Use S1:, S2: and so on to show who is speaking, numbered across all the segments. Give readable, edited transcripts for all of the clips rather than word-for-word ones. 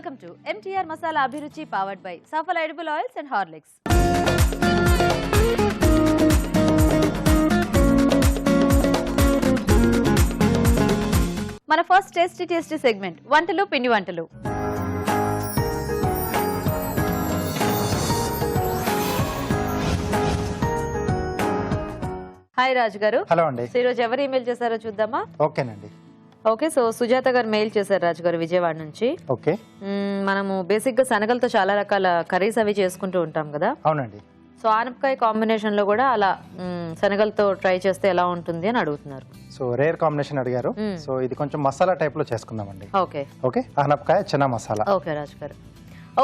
S1: Welcome to MTR Masala Abhiruchi powered by Safal Edible Oils and Horlicks. మన first tasty segment వంటలు పిండి వంటలు. Hi రాజు గారు.
S2: Hello అండి.
S1: ఈ రోజు ఎవరు ఈమెయిల్ చేశారో చూద్దామా?
S2: ఓకేనండి.
S1: ఓకే, సో సుజాత గారు మెయిల్ చేశారు రాజు గారు విజయవాడ నుంచి.
S2: ఓకే,
S1: మనము బేసిక్ గా శనగలతో చాలా రకాల కర్రీస్ అవి చేసుకుంటూ ఉంటాం కదా.
S2: అవునండి.
S1: సో ఆనపకాయ కాంబినేషన్ లో కూడా అలా శనగలతో ట్రై చేస్తే ఎలా ఉంటుంది అని అడుగుతున్నారు.
S2: సో రేర్ కాంబినేషన్ అడిగారు. సో ఇది కొంచెం మసాలా టైప్ లో చేసుకుందామండి.
S1: ఓకే
S2: ఓకే, ఆనపకాయ చెన్నా మసాలా.
S1: ఓకే రాజు గారు.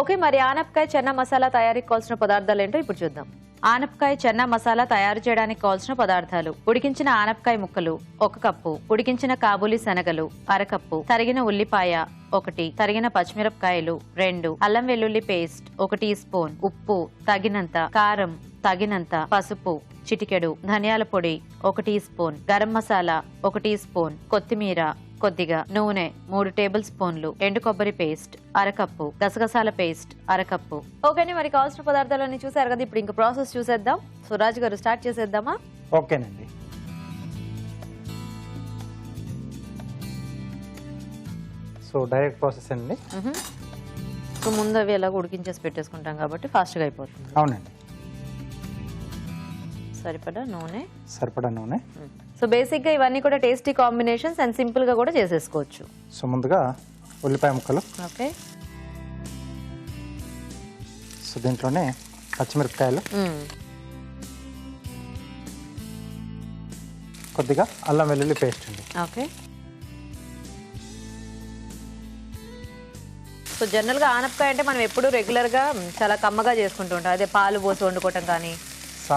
S1: ఓకే, మరి ఆనపకాయ చెన్నా మసాలా తయారీకి కావాల్సిన పదార్థాలు ఏంటో ఇప్పుడు చూద్దాం. ఆనపకాయ చెన్నా మసాలా తయారు చేయడానికి కావాల్సిన పదార్థాలు: ఉడికించిన ఆనపకాయ ముక్కలు 1 కప్పు, ఉడికించిన కాబూలి శనగలు 1/2 కప్పు, తరిగిన ఉల్లిపాయ 1, తరిగిన పచ్చిమిరపకాయలు 2, అల్లం వెల్లుల్లి పేస్ట్ 1 టీ స్పూన్, ఉప్పు తగినంత, కారం తగినంత, పసుపు చిటికెడు, ధనియాల పొడి 1 teaspoon, garam masala 1 teaspoon, కొత్తిమీర కొద్దిగా, నూనె 3 టేబుల్ స్పూన్లు, ఎండు కొబ్బరి పేస్ట్ 1/2 కప్పు, గసగసాల పేస్ట్ 1/2 కప్పు. ఓకేని, మరి కావాల్సిన పదార్థాలన్నీ చూసారు కదా. ఇప్పుడు ఇంకా ప్రాసెస్ చూసేద్దాం. సో రాజు గారు స్టార్ట్ చేసేద్దామా?
S2: ఓకేనండి. సో డైరెక్ట్ ప్రాసెస్ అండి.
S1: సో ముందు అవి ఎలాగో ఉడికించేసి పెట్టేసుకుంటాం కాబట్టి ఫాస్ట్గా అయిపోతుంది.
S2: అవునండి.
S1: సరిపడా
S2: నూనె.
S1: సో బేసిక్ గా ఇవన్నీ కూడా టేస్టీ కాంబినేషన్స్ అండ్ సింపుల్ గా కూడా చేసేసుకోవచ్చు.
S2: సో ముందుగా ఉల్లిపాయ ముక్కలు.
S1: ఓకే,
S2: సో దీంట్లోనే పచ్చిమిరపకాయలు, కొద్దిగా అల్లం వెల్లుల్లి పేస్ట్ అండి.
S1: ఓకే, సో జనరల్ గా ఆనపకాయ అంటే మనం ఎప్పుడు రెగ్యులర్ గా చాలా కమ్మగా చేసుకుంటూ ఉంటాం. అదే పాలు పోసి వండుకోవటం కానీ,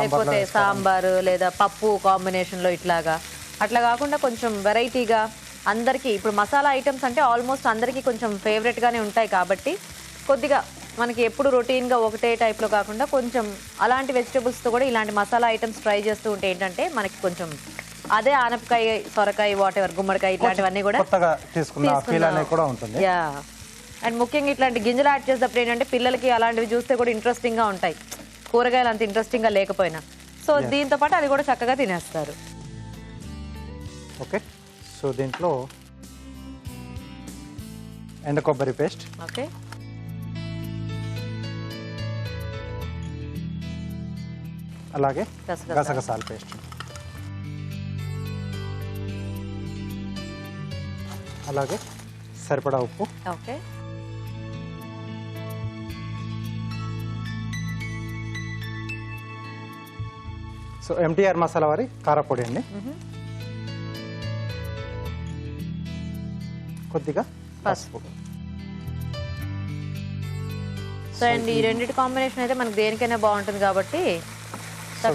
S1: లేకపోతే సాంబారు లేదా పప్పు కాంబినేషన్ లో ఇట్లాగా. అట్లా కాకుండా కొంచెం వెరైటీగా అందరికి, ఇప్పుడు మసాలా ఐటమ్స్ అంటే ఆల్మోస్ట్ అందరికి కొంచెం ఫేవరెట్ గానే ఉంటాయి కాబట్టి కొద్దిగా మనకి ఎప్పుడు రొటీన్ గా ఒకటే టైప్ లో కాకుండా కొంచెం అలాంటి వెజిటబుల్స్ తో కూడా ఇలాంటి మసాలా ఐటమ్స్ ట్రై చేస్తూ ఉంటే ఏంటంటే మనకి కొంచెం అదే ఆనపకాయ, సొరకాయ, వాట్ ఎవర్, గుమ్మడికాయ ఇట్లాంటివన్నీ కూడా యా. అండ్ ముఖ్యంగా ఇట్లాంటి గింజలు యాడ్ చేసేటప్పుడు ఏంటంటే పిల్లలకి అలాంటివి చూస్తే కూడా ఇంట్రెస్టింగ్ గా ఉంటాయి, కూరగాయలు అంత ఇంట్రెస్టింగ్ గా లేకపోయినా. సో దీంతో పాటు అది కూడా చక్కగా తినేస్తారు.
S2: ఓకే, సో దీంట్లో ఎండు కొబ్బరి పేస్ట్.
S1: ఓకే,
S2: అలాగే గసగసాల పేస్ట్, అలాగే సరిపడా ఉప్పు.
S1: ఓకే,
S2: సో ఎంటీఆర్ మసాలా వారి కారపొడి అండి. కొద్దిగా పసుపు.
S1: సో అండ్ ఈ రెండింటి కాంబినేషన్ అయితే మనకి దేనికైనా బాగుంటుంది కాబట్టి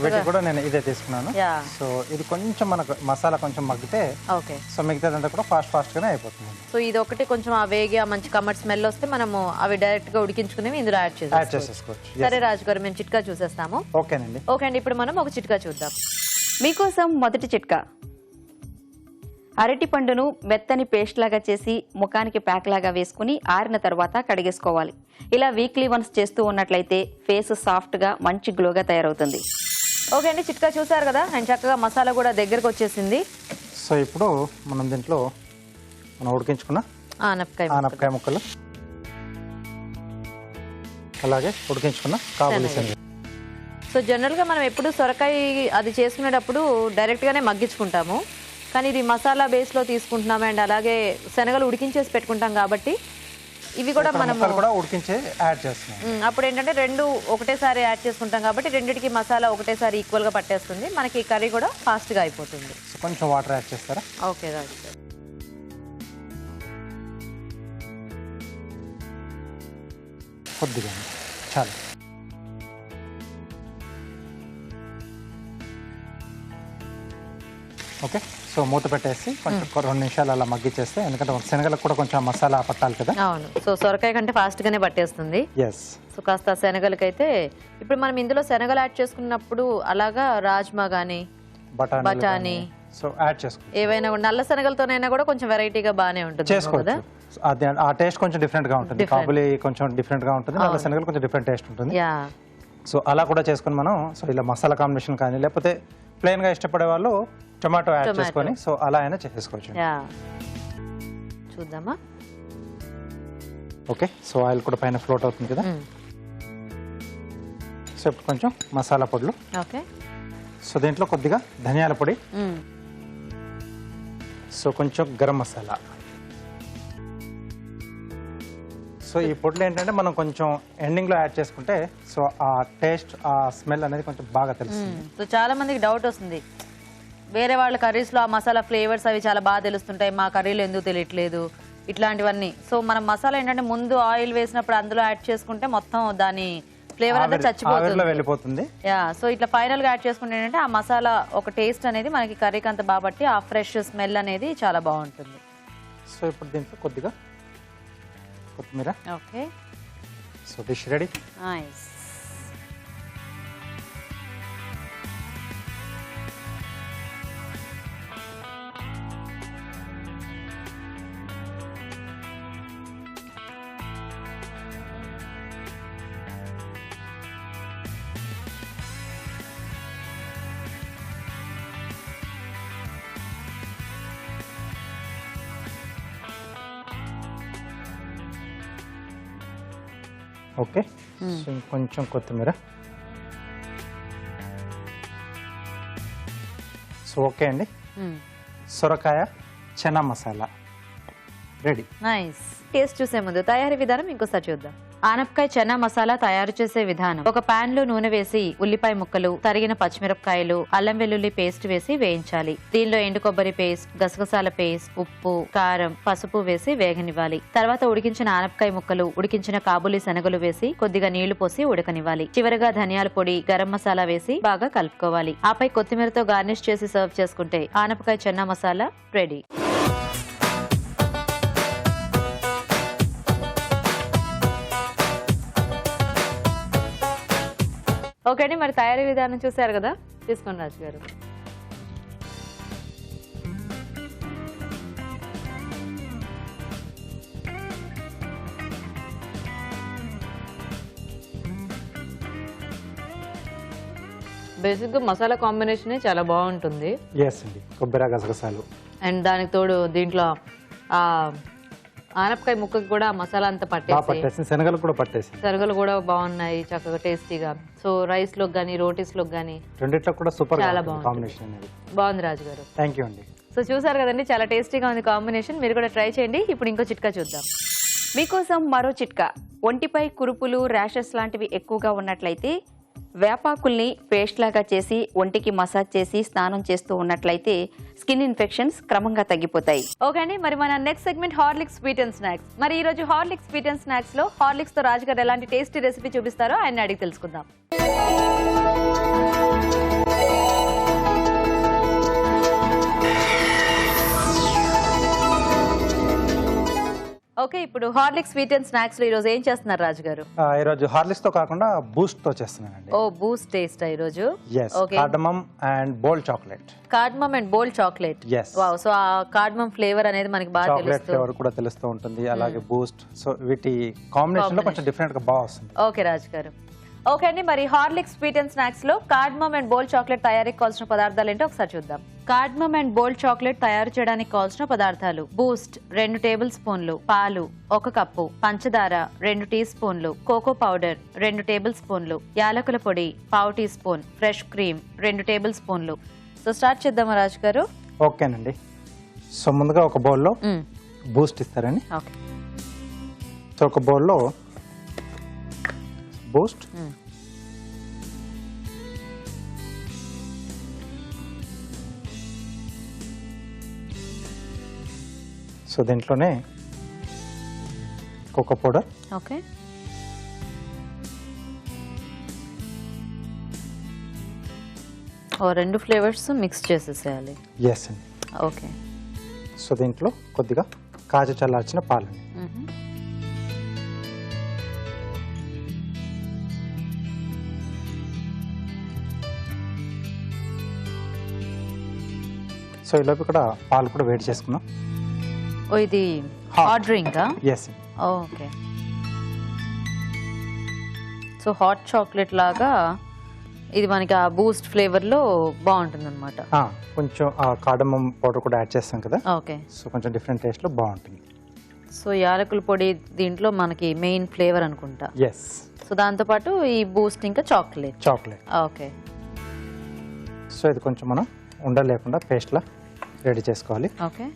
S2: వీటికి కూడా నేను ఇదే తీసుకున్నాను. సో ఇది కొంచెం మనకు మసాలా కొంచెం మగ్గితే
S1: ఓకే,
S2: సో మిగతాదంతా కూడా ఫాస్ట్ గానే అయిపోతుంది.
S1: సో ఇది ఒకటి కొంచెం ఆ వేగి ఆ మంచి కమ్మటి స్మెల్ వస్తే మనము అవి డైరెక్ట్ గా ఉడికించుకునేవి ఇందులో యాడ్
S2: చేసేసుకోవచ్చు.
S1: సరే రాజు గారు, మేము చిట్కా చూసేస్తాము.
S2: ఓకేనండి.
S1: ఓకే అండి, ఇప్పుడు మనం ఒక చిట్కా చూద్దాం.
S3: మీకోసం మొదటి చిట్కా: అరటి పండును మెత్తని పేస్ట్ లాగా చేసి ముఖానికి ప్యాక్ లాగా వేసుకుని ఆరిన తర్వాత కడిగేసుకోవాలి. ఇలా వీక్లీ వన్స్ చేస్తూ ఉన్నట్లయితే ఫేస్ సాఫ్ట్ గా మంచి గ్లోగా తయారవుతుంది.
S1: ఓకే అండి, చిట్కా చూసారు కదా. అండ్ చక్కగా మసాలా కూడా దగ్గరకు వచ్చేసింది.
S2: సో ఇప్పుడు మనం దీంట్లో ఉడికించుకున్న ఆనపకాయ ముక్కలు, అలాగే ఉడికించుకున్న కాబూలి శనగ.
S1: సో జనరల్ గా మనం ఎప్పుడు సొరకాయ అది చేసుకునేటప్పుడు డైరెక్ట్ గానే మగ్గించుకుంటాము, కానీ ఇది మసాలా బేస్ లో తీసుకుంటున్నాం. అండ్ అలాగే శనగలు ఉడికించేసి పెట్టుకుంటాం కాబట్టి ఇవి కూడా మనం
S2: ఉడికించే యాడ్ చేస్తున్నాం.
S1: అప్పుడు ఏంటంటే రెండు ఒకటేసారి యాడ్ చేసుకుంటాం కాబట్టి రెండిటికి మసాలా ఒకటేసారి ఈక్వల్ గా పట్టేస్తుంది, మనకి కర్రీ కూడా ఫాస్ట్ గా అయిపోతుంది.
S2: కొంచెం వాటర్ యాడ్ చేస్తారా?
S1: ఓకే రాజు సార్.
S2: కొద్దిగా చాలు. ఓకే, సో మూత పెట్టేసి కొంచెం 2 నిమిషాలు అలా మగ్గిచ్చేస్తే, ఎందుకంటే శనగలకు కూడా కొంచెం మసాలా పట్టాలి కదా.
S1: అవును, సో సొరకాయ కంటే ఫాస్ట్ గానే పట్టేస్తుంది. సో కాస్త శనగలకైతే ఇప్పుడు మనం ఇందులో శనగలు యాడ్ చేసుకున్నప్పుడు అలాగా రాజ్మా గానీ, బఠానీ,
S2: సో యాడ్ చేసుకో,
S1: ఏవైనా నల్ల శనగలతోనైనా కూడా కొంచెం వెరైటీగా బాగానే ఉంటుంది కదా.
S2: అది ఆ టేస్ట్ కొంచెం డిఫరెంట్ గా ఉంటుంది. కాబులి కొంచెం డిఫరెంట్ గా ఉంటుంది, నల్ల శనగలు కొంచెం డిఫరెంట్ టేస్ట్ ఉంటుంది. సో అలా కూడా చేసుకుని మనం సో ఇలా మసాలా కాంబినేషన్ కానీ లేకపోతే ప్లెయిన్ గా ఇష్టపడే వాళ్ళు టొమాటో యాడ్ చేసుకొని సో అలా అయినా చేసుకోవచ్చు.
S1: చూద్దామా.
S2: ఓకే, సో ఆయిల్ కూడా పైన ఫ్లోట్ అవుతుంది కదా. సో ఇప్పుడు కొంచెం మసాలా పొడులు.
S1: ఓకే,
S2: సో దీంట్లో కొద్దిగా ధనియాల పొడి, సో కొంచెం గరం మసాలా. సో ఈ పొడులు ఏంటంటే మనం కొంచెం ఎండింగ్ లో యాడ్ చేసుకుంటే సో ఆ టేస్ట్ ఆ స్మెల్ అనేది కొంచెం బాగా తెలుస్తుంది.
S1: సో చాలా మందికి డౌట్ వస్తుంది, వేరే వాళ్ళ కర్రీస్ లో ఆ మసాలా ఫ్లేవర్స్ అవి చాలా బాగా తెలుస్తుంటాయి, మా కర్రీలో ఎందుకు తెలియట్లేదు ఇట్లాంటివన్నీ. సో మనం మసాలా ఏంటంటే ముందు ఆయిల్ వేసినప్పుడు అందులో యాడ్ చేసుకుంటే మొత్తం దాని ఫ్లేవర్ అంతా
S2: వెళ్ళిపోతుంది.
S1: సో ఇట్లా ఫైనల్ గా యాడ్ చేసుకుంటే ఏంటంటే ఆ మసాలా ఒక టేస్ట్ అనేది మనకి కర్రీకి అంత బాబట్టి ఆ ఫ్రెష్ స్మెల్ అనేది చాలా బాగుంటుంది.
S2: సో ఇప్పుడు దీంట్లో కొద్దిగా కొత్తిమీర.
S1: Okay,
S2: so dish ready.
S1: Nice.
S2: Okay, so కొంచెం కొత్తిమీర. సో ఓకే అండి, సొరకాయ chana masala ready.
S1: Nice. Taste చూసే ముందు తయారీ విధానం ఇంకోసారి చూద్దాం. ఆనపకాయ చెన్నా మసాలా తయారు చేసే విధానం: ఒక పాన్ లో నూనె వేసి ఉల్లిపాయ ముక్కలు, తరిగిన పచ్చిమిరపకాయలు, అల్లం వెల్లుల్లి పేస్ట్ వేసి వేయించాలి. దీనిలో ఎండు కొబ్బరి పేస్ట్, గసగసాల పేస్ట్, ఉప్పు, కారం, పసుపు వేసి వేగనివ్వాలి. తర్వాత ఉడికించిన ఆనపకాయ ముక్కలు, ఉడికించిన కాబూలి శనగలు వేసి కొద్దిగా నీళ్లు పోసి ఉడకనివ్వాలి. చివరగా ధనియాల పొడి, గరం మసాలా వేసి బాగా కలుపుకోవాలి. ఆపై కొత్తిమీరతో గార్నిష్ చేసి సర్వ్ చేసుకుంటే ఆనపకాయ చెన్నా మసాలా రెడీ. ఓకే అండి, మరి తయారీ విధానం చూసారు కదా, తీసుకోండి రాజు గారు. బేసిక్గా మసాలా కాంబినేషన్ చాలా బాగుంటుంది.
S2: ఎస్ అండి, కొబ్బరి గసగసాలు
S1: అండ్ దానికి తోడు దీంట్లో ఆనపకాయ ముక్కకి కూడా మసాలా అంతా పట్టేసి
S2: శనగలు కూడా పట్టేసి
S1: శనగలు కూడా బాగున్నాయి, చక్కగా టేస్టీగా. సో రైస్ లోకి కానీ రోటీస్ లోకి కానీ
S2: రెండిట్లో కూడా సూపర్
S1: చాలా
S2: కాంబినేషన్ అనేది
S1: బాగుంది రాజు గారు.
S2: థ్యాంక్ యూ అండి.
S1: సో చూసారు కదండి, చాలా టేస్టీగా ఉంది కాంబినేషన్. మీరు కూడా ట్రై చేయండి. ఇప్పుడు ఇంకో చిట్కా చూద్దాం.
S3: మీకోసం మరో చిట్కా. ఒంటిపై కురుపులు, ర్యాషెస్ లాంటివి ఎక్కువగా ఉన్నట్లయితే వేపాకుల్ని పేస్ట్ లాగా చేసి ఒంటికి మసాజ్ చేసి స్నానం చేస్తూ ఉన్నట్లయితే స్కిన్ ఇన్ఫెక్షన్స్ క్రమంగా తగ్గిపోతాయి.
S1: ఓకే అండి, మరి మన next segment Horlicks sweet and snacks. మరి ఈ రోజు హార్లిక్స్ స్వీట్ అండ్ స్నాక్స్ లో హార్లిక్స్ తో రాజు గారు ఎలాంటి టేస్టీ రెసిపీ చూపిస్తారో ఆయన అడిగి తెలుసుకుందాం. ఓకే, ఇప్పుడు హార్లిక్స్ స్వీట్ అండ్ స్నాక్స్ లో ఈ రోజు ఏం చేస్తున్నారు రాజు గారు?
S2: ఈ రోజు హార్లిక్స్ తో కాకుండా బూస్ట్ తో చేస్తున్నానండి.
S1: ఓ, బూస్ట్ టేస్ట్ ఈ రోజు.
S2: Okay, cardamom and bold chocolate.
S1: Cardamom and bold chocolate. Wow, so ఆ కార్డమమ్ ఫ్లేవర్ అనేది మనకి బాగా తెలుస్తుంది.
S2: చాక్లెట్ ఫ్లేవర్ కూడా తెలుస్తూ ఉంటుంది, అలాగే బూస్ట్. సో వీటి కాంబినేషన్ లో కొంచెం డిఫరెంట్ గా బాగా వస్తుంది.
S1: ఓకే రాజు గారు. ఓకే అండి, మరి హార్లిక్స్ స్వీట్ అండ్ స్నాక్స్ లో కార్డమమ్ అండ్ బోల్డ్ చాక్లెట్ తయారీకి కావాల్సిన పదార్థాలు ఏంటో ఒకసారి చూద్దాం. కార్డమమ్ అండ్ బోల్డ్ చాక్లెట్ తయారు చేయడానికి కావాల్సిన పదార్థాలు: బూస్ట్ 2 టేబుల్ స్పూన్లు, పాలు 1 కప్పు, పంచదార 2 టీ స్పూన్లు, కోకో పౌడర్ 2 టేబుల్ స్పూన్లు, యాలకుల పొడి 1/2 teaspoon, fresh cream 2 table స్పూన్లు. సో స్టార్ట్ చేద్దామా రాజు గారు?
S2: ఓకేనండి. సో ముందుగా ఒక బౌల్లో బూస్ట్ ఇస్తారండి.
S1: ఓకే,
S2: సో ఒక బౌల్లో బూస్ట్, సో దీంట్లోనే కోకో పౌడర్,
S1: ఓకే, ఓ 2 ఫ్లేవర్స్ మిక్స్ చేసేసేయాలి.
S2: ఎస్ అండి.
S1: ఓకే,
S2: సో దీంట్లో కొద్దిగా కాచి చల్లార్చిన పాలండి. సో ఈలోపు ఇక్కడ పాలు కూడా వేడి చేసుకున్నాం.
S1: ఓ ఇది హాట్ డ్రింకా?
S2: Yes.
S1: Okay. So hot chocolate లాగా ఇది మనకి ఆ బూస్ట్ ఫ్లేవర్లో బాగుంటుంది అనమాట.
S2: కొంచెం కార్డమం పౌడర్ కూడా యాడ్ చేస్తాం కదా,
S1: ఓకే.
S2: సో కొంచెం డిఫరెంట్ టేస్ట్లో బాగుంటుంది.
S1: సో యాలకుల పొడి దీంట్లో మనకి మెయిన్ ఫ్లేవర్ అనుకుంటా.
S2: ఎస్.
S1: సో దాంతోపాటు ఈ బూస్ట్ ఇంకా చాక్లెట్. ఓకే.
S2: సో ఇది కొంచెం మనం ఉండలు లేకుండా పేస్ట్లా రెడీ చేసుకోవాలి.
S1: ఓకే.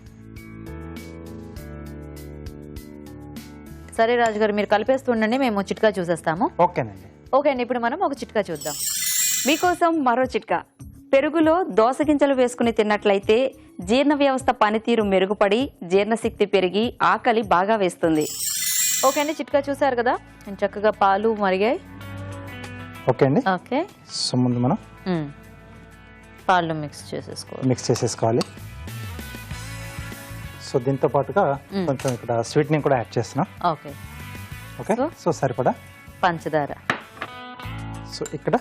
S1: సరే రాజు గారు, మీరు కలిపేస్తూ ఉండండి, మేము చిట్కా చూసేస్తాము.
S2: ఓకేనండి.
S1: ఓకే అండి, ఇప్పుడు మనం ఒక చిట్కా చూద్దాం.
S3: మీకోసం మరో చిట్కా. పెరుగులో దోస గింజలు వేసుకుని తిన్నట్లయితే జీర్ణ వ్యవస్థ పనితీరు మెరుగుపడి జీర్ణశక్తి పెరిగి ఆకలి బాగా వేస్తుంది.
S1: ఓకే అండి, చిట్కా చూసారు కదా, చక్కగా పాలు మరిగాయి.
S2: ఓకే అండి.
S1: ఓకే.
S2: సో ముందు మనం
S1: పాలు మిక్స్
S2: చేసేసుకోవాలి. సో దీంతో పాటుగా కొంచెం ఇక్కడ స్వీట్నింగ్ కూడా యాడ్ చేస్తున్నాం.
S1: ఓకే.
S2: ఓకే. సో సరిపడా
S1: పంచదార.
S2: సో ఇక్కడ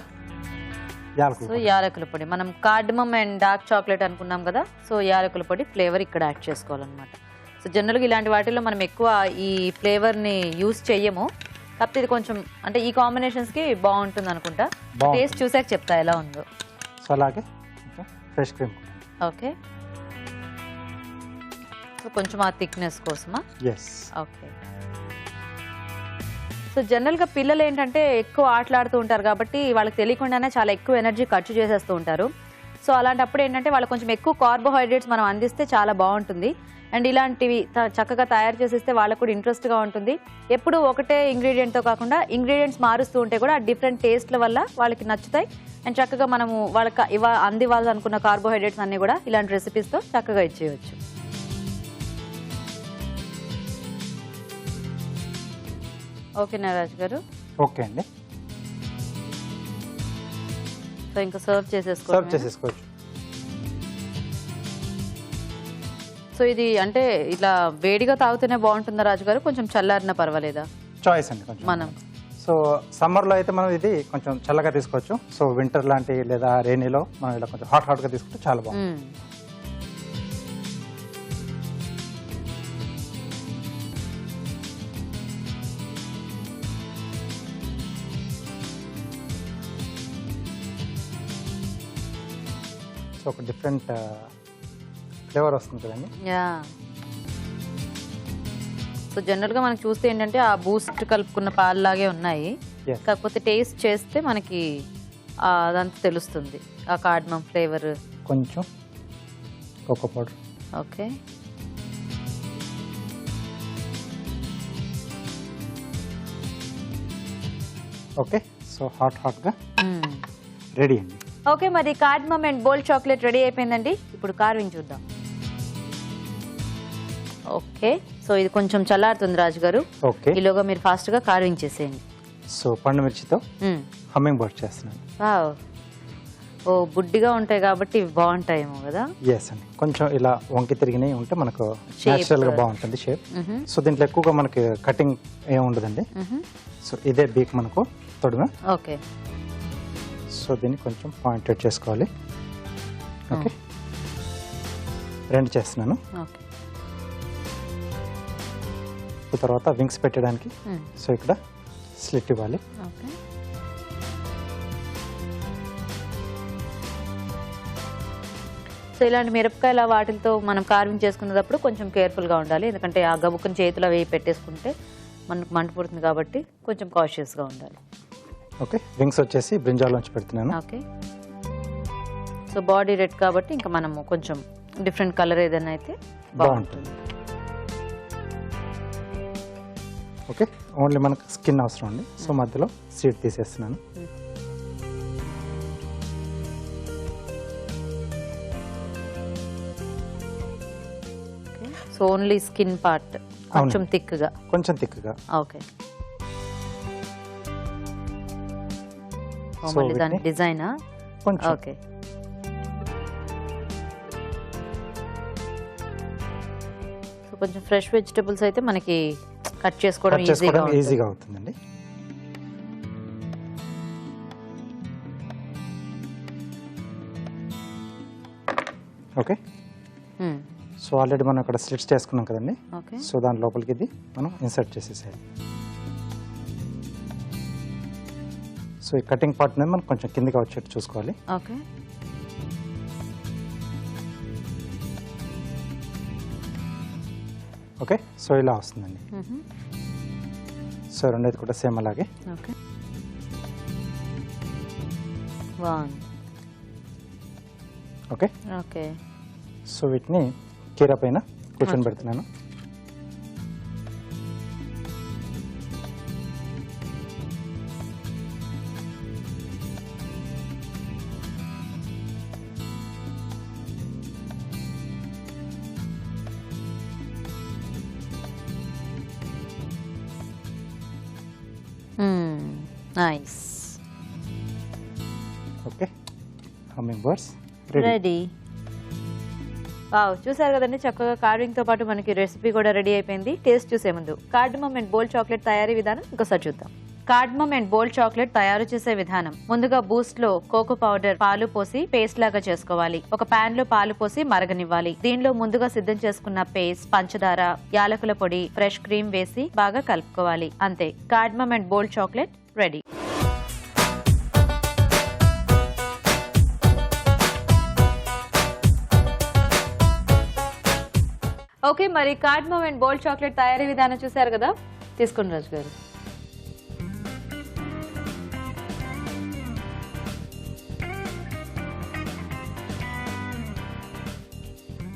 S1: యాలకుల పొడి, మనం కార్డమమ్ అండ్ డార్క్ చాక్లెట్ అనుకున్నాం కదా, సో యాలకుల పొడి ఫ్లేవర్ ఇక్కడ యాడ్ చేసుకోవాలన్నమాట. సో జనరల్గా ఇలాంటి వాటిల్లో మనం ఎక్కువ ఈ ఫ్లేవర్ని యూజ్ చెయ్యము, కాకపోతే ఇది కొంచెం అంటే ఈ కాంబినేషన్స్కి బాగుంటుంది అనుకుంటా. టేస్ట్ చూసాక చెప్తా ఎలా ఉందో.
S2: సో అలాగే ఫ్రెష్ క్రీమ్.
S1: ఓకే. సో కొంచెం ఆ థిక్నెస్ కోసమా?
S2: ఎస్.
S1: ఓకే. సో జనరల్గా పిల్లలు ఏంటంటే ఎక్కువ ఆటలాడుతూ ఉంటారు కాబట్టి వాళ్ళకి తెలియకుండానే చాలా ఎక్కువ ఎనర్జీ ఖర్చు చేసేస్తూ ఉంటారు. సో అలాంటప్పుడు ఏంటంటే వాళ్ళకి కొంచెం ఎక్కువ కార్బోహైడ్రేట్స్ మనం అందిస్తే చాలా బాగుంటుంది. అండ్ ఇలాంటివి చక్కగా తయారు చేసేస్తే వాళ్ళకు కూడా ఇంట్రెస్ట్గా ఉంటుంది. ఎప్పుడు ఒకటే ఇంగ్రీడియంట్తో కాకుండా ఇంగ్రీడియంట్స్ మారుస్తూ ఉంటే కూడా డిఫరెంట్ టేస్ట్ల వల్ల వాళ్ళకి నచ్చుతాయి. అండ్ చక్కగా మనము వాళ్ళకి అందివ్వాలి అనుకున్న కార్బోహైడ్రేట్స్ అన్నీ కూడా ఇలాంటి రెసిపీస్తో చక్కగా ఇచ్చేయచ్చు. ఓకేనా రాజు గారు?
S2: ఓకే అండి.
S1: సో ఇంకా సర్వ్ చేసేసుకోవచ్చు. సో ఇది అంటే ఇలా వేడిగా తాగితేనే బాగుంటుందా రాజు గారు, కొంచెం చల్లారినా పర్వాలేదా?
S2: చాయిస్ అండి కొంచెం
S1: మనం.
S2: సో సమ్మర్లో అయితే మనం ఇది కొంచెం చల్లగా తీసుకోవచ్చు. సో వింటర్ లాంటి లేదా రెయినీలో మనం ఇలా కొంచెం హాట్గా తీసుకుంటే చాలా బాగుంటుంది. సో ఒక డిఫరెంట్ ఫ్లేవర్ వస్తుంది కదండి.
S1: యా. సో జనరల్గా మనకి చూస్తే ఏంటంటే ఆ బూస్ట్ కలుపుకున్న పాలలాగే ఉన్నాయి, కాకపోతే టేస్ట్ చేస్తే మనకి అదంతా తెలుస్తుంది ఆ కార్డమమ్ ఫ్లేవర్.
S2: కొంచెం cocoa powder.
S1: Okay.
S2: Okay. So హాట్గా రెడీ అండి.
S1: ఓకే, మరి cardamom and bold chocolate ready అయిపోయిందండి. ఇప్పుడు కార్వింగ్ చూద్దాం. ఓకే. సో ఇది కొంచెం చల్లారుతుంది రాజు గారు.
S2: ఓకే.
S1: ఈలోగా మీరు ఫాస్ట్గా కార్వింగ్ చేసేయండి.
S2: సో పండు మిర్చితో హమ్మింగ్ బర్డ్ చేస్తున్నాను.
S1: ఓ బుడ్డిగా ఉంటాయి కాబట్టి ఇవి బాగుంటాయేమో కదా.
S2: ఎస్ అండి, కొంచెం ఇలా వంకి తిరిగినవి ఉంటే మనకు న్యాచురల్గా బాగుంటుంది షేప్. సో దీంట్లో ఎక్కువగా మనకి కటింగ్ ఏమి ఉండదండి. సో ఇదే బీక్ మనకు తొడుగు.
S1: ఓకే.
S2: సో దీన్ని కొంచెం పాయింటెడ్ చేసుకోవాలి. ఓకే. రెండు చేస్తున్నాను.
S1: ఓకే.
S2: తర్వాత వింగ్స్ పెట్టడానికి సో ఇక్కడ స్లిట్ ఇవ్వాలి.
S1: ఓకే. సో ఇలాంటి మిరపకాయల వాటితో మనం కార్వింగ్ చేసుకునేటప్పుడు కొంచెం కేర్ఫుల్గా ఉండాలి, ఎందుకంటే ఆ గబుక్కుని చేతిలో వేయి పెట్టేసుకుంటే మనకు మంట పుడుతుంది కాబట్టి కొంచెం కాషియస్గా ఉండాలి.
S2: ఓకే. వింగ్స్ వచ్చేసి బ్రింజాల్లోంచి పెడుతున్నాను.
S1: ఓకే. సో బాడీ రెడ్ కాబట్టి ఇంకా మనము కొంచెం డిఫరెంట్ కలర్ ఏదైనా అయితే బాగుంటుంది.
S2: ఓకే. ఓన్లీ మనకు స్కిన్ అవసరం అండి. సో మధ్యలో సీడ్ తీసేస్తున్నాను.
S1: సో ఓన్లీ స్కిన్ పార్ట్ కొంచెం థిక్గా. ఓకే. మళ్ళీ దాని డిజైనా? ఓకే. సో కొంచెం ఫ్రెష్ వెజిటబుల్స్ అయితే మనకి కట్ చేసుకోవడం
S2: ఈజీగా అవుతుందండి. ఓకే. సో ఆల్రెడీ మనం ఇక్కడ స్లిట్స్ చేసుకున్నాం కదండి.
S1: ఓకే.
S2: సో దాని లోపలికి ఇది మనం ఇన్సర్ట్ చేసేసేయాలి. సో ఈ కటింగ్ పార్ట్ అనేది మనం కొంచెం కిందకి వచ్చేట్టు చూసుకోవాలి.
S1: ఓకే.
S2: ఓకే. సో ఇలా వస్తుందండి. సో రెండోది కూడా సేమ్ అలాగే.
S1: ఓకే. బాగుంది.
S2: ఓకే.
S1: ఓకే.
S2: సో వీటిని కీర పైన కూర్చొని పెడుతున్నాను.
S1: Nice.
S2: Okay. Humming birds
S1: ready. Wow, చూసారు కదండి, చక్కగా కార్వింగ్ తో పాటు మనకి రెసిపీ కూడా రెడీ అయిపోయింది. టేస్ట్ చూసే ముందు కార్డమమ్ అండ్ బోల్డ్ చాక్లెట్ తయారీ విధానం ఇంకోసారి చూద్దాం. కార్డమమ్ అండ్ బోల్డ్ చాక్లెట్ తయారు చేసే విధానం: ముందుగా బూస్ట్ లో కోకో పౌడర్, పాలు పోసి పేస్ట్ లాగా చేసుకోవాలి. ఒక పాన్ లో పాలు పోసి మరగనివ్వాలి. దీనిలో ముందుగా సిద్ధం చేసుకున్న పేస్ట్, పంచదార, యాలకుల పొడి, ఫ్రెష్ క్రీమ్ వేసి బాగా కలుపుకోవాలి. అంతే, cardamom and bold chocolate ready. Okay, మరి కార్డమమ్ అండ్ బోల్డ్ చాక్లెట్ తయారీ విధానం చూసారు కదా, తీసుకోండి రాజు గారు.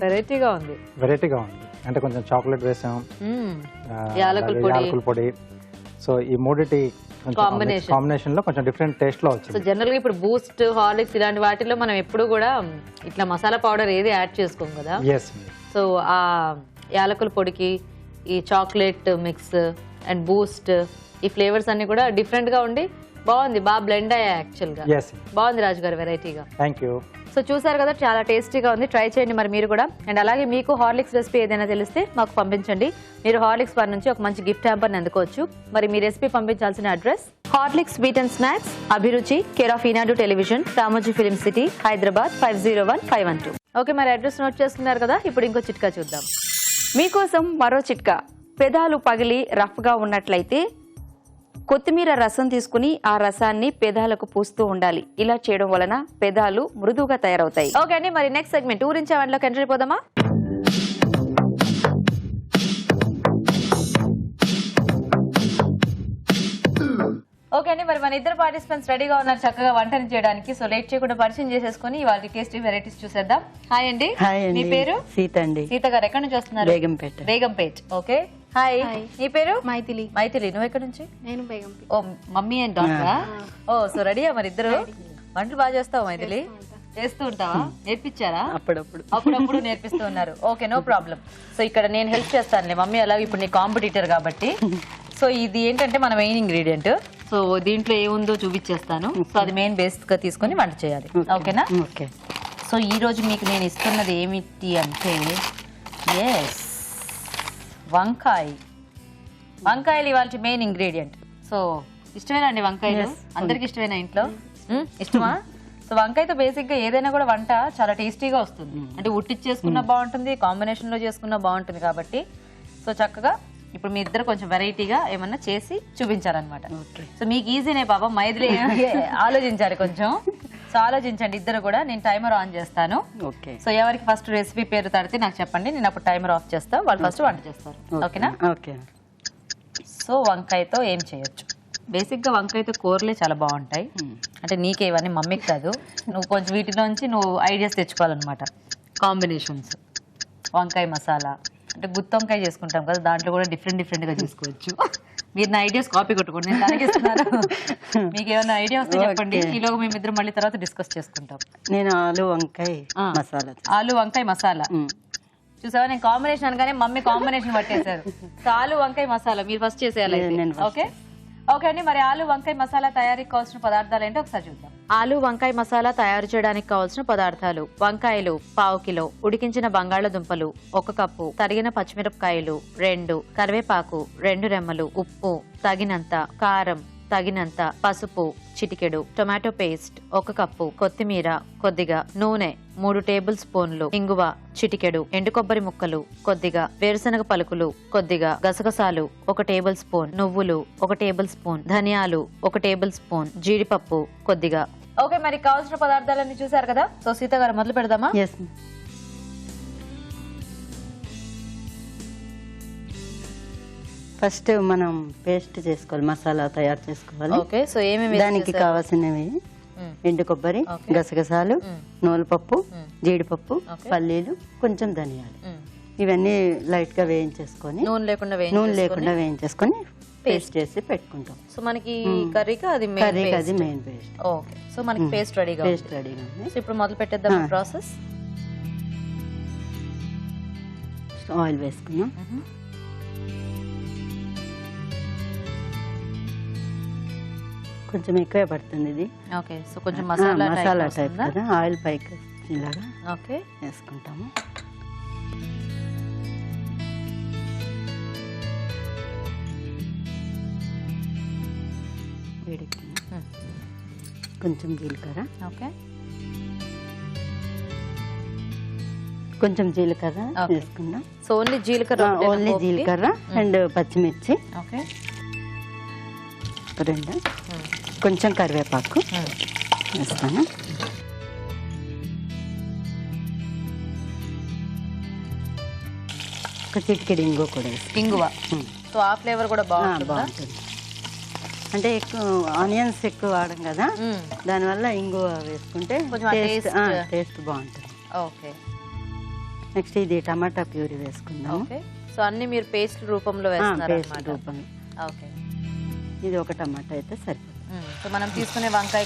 S1: వెరైటీగా ఉంది.
S2: వెరైటీగా ఉంది అంటే కొంచెం చాక్లెట్ వేసాం,
S1: యాలకుల
S2: పొడి. సో ఈ మూడిటి కాంబినేషన్ లో కొంచెం డిఫరెంట్ టేస్ట్ లో వచ్చింది.
S1: సో జనరల్ గా ఇప్పుడు బూస్ట్, హార్లిక్స్ ఇలాంటి వాటిలో మనం ఎప్పుడు కూడా ఇట్లా మసాలా పౌడర్ ఏది యాడ్ చేసుకోం కదా. సో ఆ యాలకుల పొడికి ఈ చాక్లెట్ మిక్స్ అండ్ బూస్ట్, ఈ ఫ్లేవర్స్ అన్ని కూడా డిఫరెంట్ గా ఉండి బాగుంది, బాగా బ్లెండ్ అయ్యాయి. యాక్చువల్ గా బాగుంది రాజు గారు, వెరైటీగా.
S2: Thank you.
S1: సో చూసారు కదా, చాలా టేస్టీగా ఉంది. ట్రై చేయండి మరి మీరు కూడా. అండ్ అలాగే మీకు హార్లిక్స్ రెసిపీ ఏదైనా తెలిస్తే మాకు పంపించండి. మీరు హార్లిక్స్ వారి నుంచి ఒక మంచి గిఫ్ట్ హ్యాంపర్ని అందుకోవచ్చు. మరి మీ రెసిపీ పంపించాల్సిన address: Horlicks sweet and snacks, Abhiruchi, care of Eenadu television, Ramoji film city, Hyderabad 501512. Okay, మరి అడ్రస్ నోట్ చేసుకున్నారు కదా. ఇప్పుడు ఇంకో చిట్కా చూద్దాం.
S3: మీకోసం మరో చిట్కా. పెదాలు పగిలి రఫ్ గా ఉన్నట్లయితే కొత్తిమీర రసం తీసుకుని ఆ రసాన్ని పెదాలకు పూస్తూ ఉండాలి. ఇలా చేయడం వలన పెదాలు మృదువుగా తయారవుతాయి.
S1: ఓకే అండి, మరి నెక్స్ట్ సెగ్మెంట్ ఊరించే వంటలోకి ఎంటర్ అయిపోదామా? ఓకే అండి, మరి మన ఇద్దరు పార్టిసిపెంట్స్ రెడీగా ఉన్నారు చక్కగా వంటని చేయడానికి. సో లేట్ చేయకుండా పరిచయం చేసేసుకుని వాళ్ళ టేస్టీ వెరైటీస్ చూసేద్దాం. హాయ్ అండి. మీ పేరు?
S4: సీత అండి.
S1: సీత గారు ఎక్కడి నుంచి వస్తున్నారు?
S4: బేగంపేట.
S1: బేగంపేట్. Okay, hi. నీ పేరు?
S5: మైథిలి.
S1: మైథిలి, నువ్వు ఎక్కడి నుంచి?
S5: నేను బేగంపేట.
S1: ఓ, మమ్మీ అండ్ డాటరా? ఓ, సో రెడీయా మరి ఇద్దరు? వంటలు బాగా చేస్తావు మైథిలి? చేస్తూ ఉంటావా? నేర్పించారా? అప్పుడప్పుడు నేర్పిస్తూ ఉన్నారు. Okay, no problem. సో ఇక్కడ నేను హెల్ప్ చేస్తానులే. మమ్మీ అలాగే ఇప్పుడు నీ కాంపిటీటర్ కాబట్టి. సో ఇది ఏంటంటే మన మెయిన్ ఇంగ్రీడియంట్. సో దీంట్లో ఏముందో చూపించేస్తాను. సో అది మెయిన్ బేస్ గా తీసుకొని వంట చేయాలి. ఓకేనా?
S4: ఓకే.
S1: సో ఈ రోజు మీకు నేను ఇస్తున్నది ఏమిటి అంటే, వంకాయలు ఇవాళ మెయిన్ ఇంగ్రీడియంట్. సో ఇష్టమేనా అండి వంకాయలు? అందరికి ఇష్టమేనా ఇంట్లో? ఇష్టమా? సో వంకాయతో బేసిక్ గా ఏదైనా కూడా వంట చాలా టేస్టీగా వస్తుంది. అంటే ఉట్టిచ్చేసుకున్నా బాగుంటుంది, కాంబినేషన్ లో చేసుకున్నా బాగుంటుంది. కాబట్టి సో చక్కగా ఇప్పుడు మీ ఇద్దరు కొంచెం వెరైటీగా ఏమన్నా చేసి చూపించారనమాట. సో మీకు ఈజీనే పాపం, మైథిలి ఆలోచించారు కొంచెం. సో ఆలోచించండి ఇద్దరు కూడా. నేను టైమర్ ఆన్ చేస్తాను. సో ఎవరికి ఫస్ట్ రెసిపీ పేరు తడితే నాకు చెప్పండి, నేను అప్పుడు టైమర్ ఆఫ్ చేస్తాను. వాళ్ళు ఫస్ట్ వంట చేస్తారు. ఓకేనా?
S4: ఓకే.
S1: సో వంకాయతో ఏం చేయొచ్చు? బేసిక్ గా వంకాయతో కూరలే చాలా బాగుంటాయి. అంటే నీకే ఇవన్నీ, మమ్మీకి కాదు. నువ్వు కొంచెం వీటిలోంచి నువ్వు ఐడియాస్ తెచ్చుకోవాలన్నమాట. కాంబినేషన్స్: వంకాయ మసాలా, అంటే గుత్తి వంకాయ చేసుకుంటాం కదా, దాంట్లో కూడా డిఫరెంట్ గా చేసుకోవచ్చు. మీరు నా ఐడియాస్ కాపీ కొట్టుకోండి, నేను తనకిస్తున్నాను. మీకు ఏమైనా ఐడియా వస్తే చెప్పండి. ఈలోగా మేమిద్దరం మళ్ళీ తర్వాత డిస్కస్ చేసుకుంటాం.
S4: నేను ఆలు వంకాయ మసాలా.
S1: చూసావా, నేను కాంబినేషన్ అనగానే మమ్మీ కాంబినేషన్ పట్టేశారు. సో ఆలు వంకాయ మసాలా మీరు ఫస్ట్ చేసేయాలి. ఓకే ఓకే అండి, మరి ఆలు వంకాయ మసాలా తయారీకి కావాల్సిన పదార్థాలు ఏంటో ఒకసారి చూద్దాం. ఆలు వంకాయ మసాలా తయారు చేయడానికి కావాల్సిన పదార్థాలు: వంకాయలు 1/2 కిలో, ఉడికించిన బంగాళదుంపలు 1 కప్పు, తరిగిన పచ్చిమిరపకాయలు 2, కరివేపాకు 2 రెమ్మలు, ఉప్పు తగినంత, కారం తగినంత, పసుపు చిటికెడు, టొమాటో పేస్ట్ 1 కప్పు, కొత్తిమీర కొద్దిగా, నూనె 3 టేబుల్ స్పూన్లు, ఇంగువ చిటికెడు, ఎండు కొబ్బరి ముక్కలు కొద్దిగా, వేరుశనగ పలుకులు కొద్దిగా, గసగసాలు 1 టేబుల్ స్పూన్, నువ్వులు 1 టేబుల్ స్పూన్, ధనియాలు 1 టేబుల్ స్పూన్, జీడిపప్పు కొద్దిగా. ఓకే, మరి కావాల్సిన పదార్థాలన్నీ చూసారు కదా. సో సీత గారు మొదలు పెడదామా?
S4: ఎస్. ఫస్ట్ మనం పేస్ట్ చేసుకోవాలి, మసాలా తయారు చేసుకోవాలి.
S1: ఓకే, సో ఏమేమి
S4: దానికి కావాల్సినవి ఎండు కొబ్బరి, గసగసాలు, నూనెపప్పు, జీడిపప్పు, పల్లీలు, కొంచెం ధనియాలు. ఇవన్నీ లైట్ గా వేయించేసుకొని
S1: నూనె లేకుండా
S4: వేయించేసుకొని పేస్ట్ చేసి పెట్టుకుంటాం.
S1: సో మనకి కర్రీకి అది
S4: మెయిన్ పేస్ట్.
S1: ఓకే, సో మనకి పేస్ట్ రెడీగా
S4: ఉంది.
S1: సో ఇప్పుడు మొదలు పెట్టేద్దాం ప్రాసెస్.
S4: ఆయిల్ వేసుకున్నాం. కొంచెం ఎక్కువే పడుతుంది ఇది.
S1: ఓకే, సో కొంచెం మసాలా
S4: టైప్ కదా. ఆయిల్ పైకి ఇలాగా
S1: ఓకే
S4: వేసుకుంటాము. వేడికి కొంచెం జీలకర్ర.
S1: ఓకే,
S4: కొంచెం జీలకర్ర వేసుకుందాం.
S1: సో ఓన్లీ జీలకర్ర
S4: అండ్ పచ్చిమిర్చి.
S1: ఓకే,
S4: 2, కొంచెం కరివేపాకు వేస్తాను. ఒక చిటికెడు ఇంగువ కూడా వేస్తాను.
S1: ఇంగువ. సో ఆ ఫ్లేవర్ కూడా బాగుంటుంది.
S4: అంటే ఎక్కువ ఆనియన్స్ ఎక్కువ వాడడం కదా, దానివల్ల ఇంగువ వేసుకుంటే టేస్ట్ బాగుంటుంది.
S1: ఓకే,
S4: నెక్స్ట్ ఇది టమాటా ప్యూరీ వేసుకుందాం.
S1: ఓకే, సో అన్ని మీరు పేస్ట్ రూపంలో వేస్తున్నారు అన్నమాట. ఓకే,
S4: ఇది ఒక టమాటా అయితే సరిపోతుంది.
S1: సో మనం తీసుకునే వంకాయ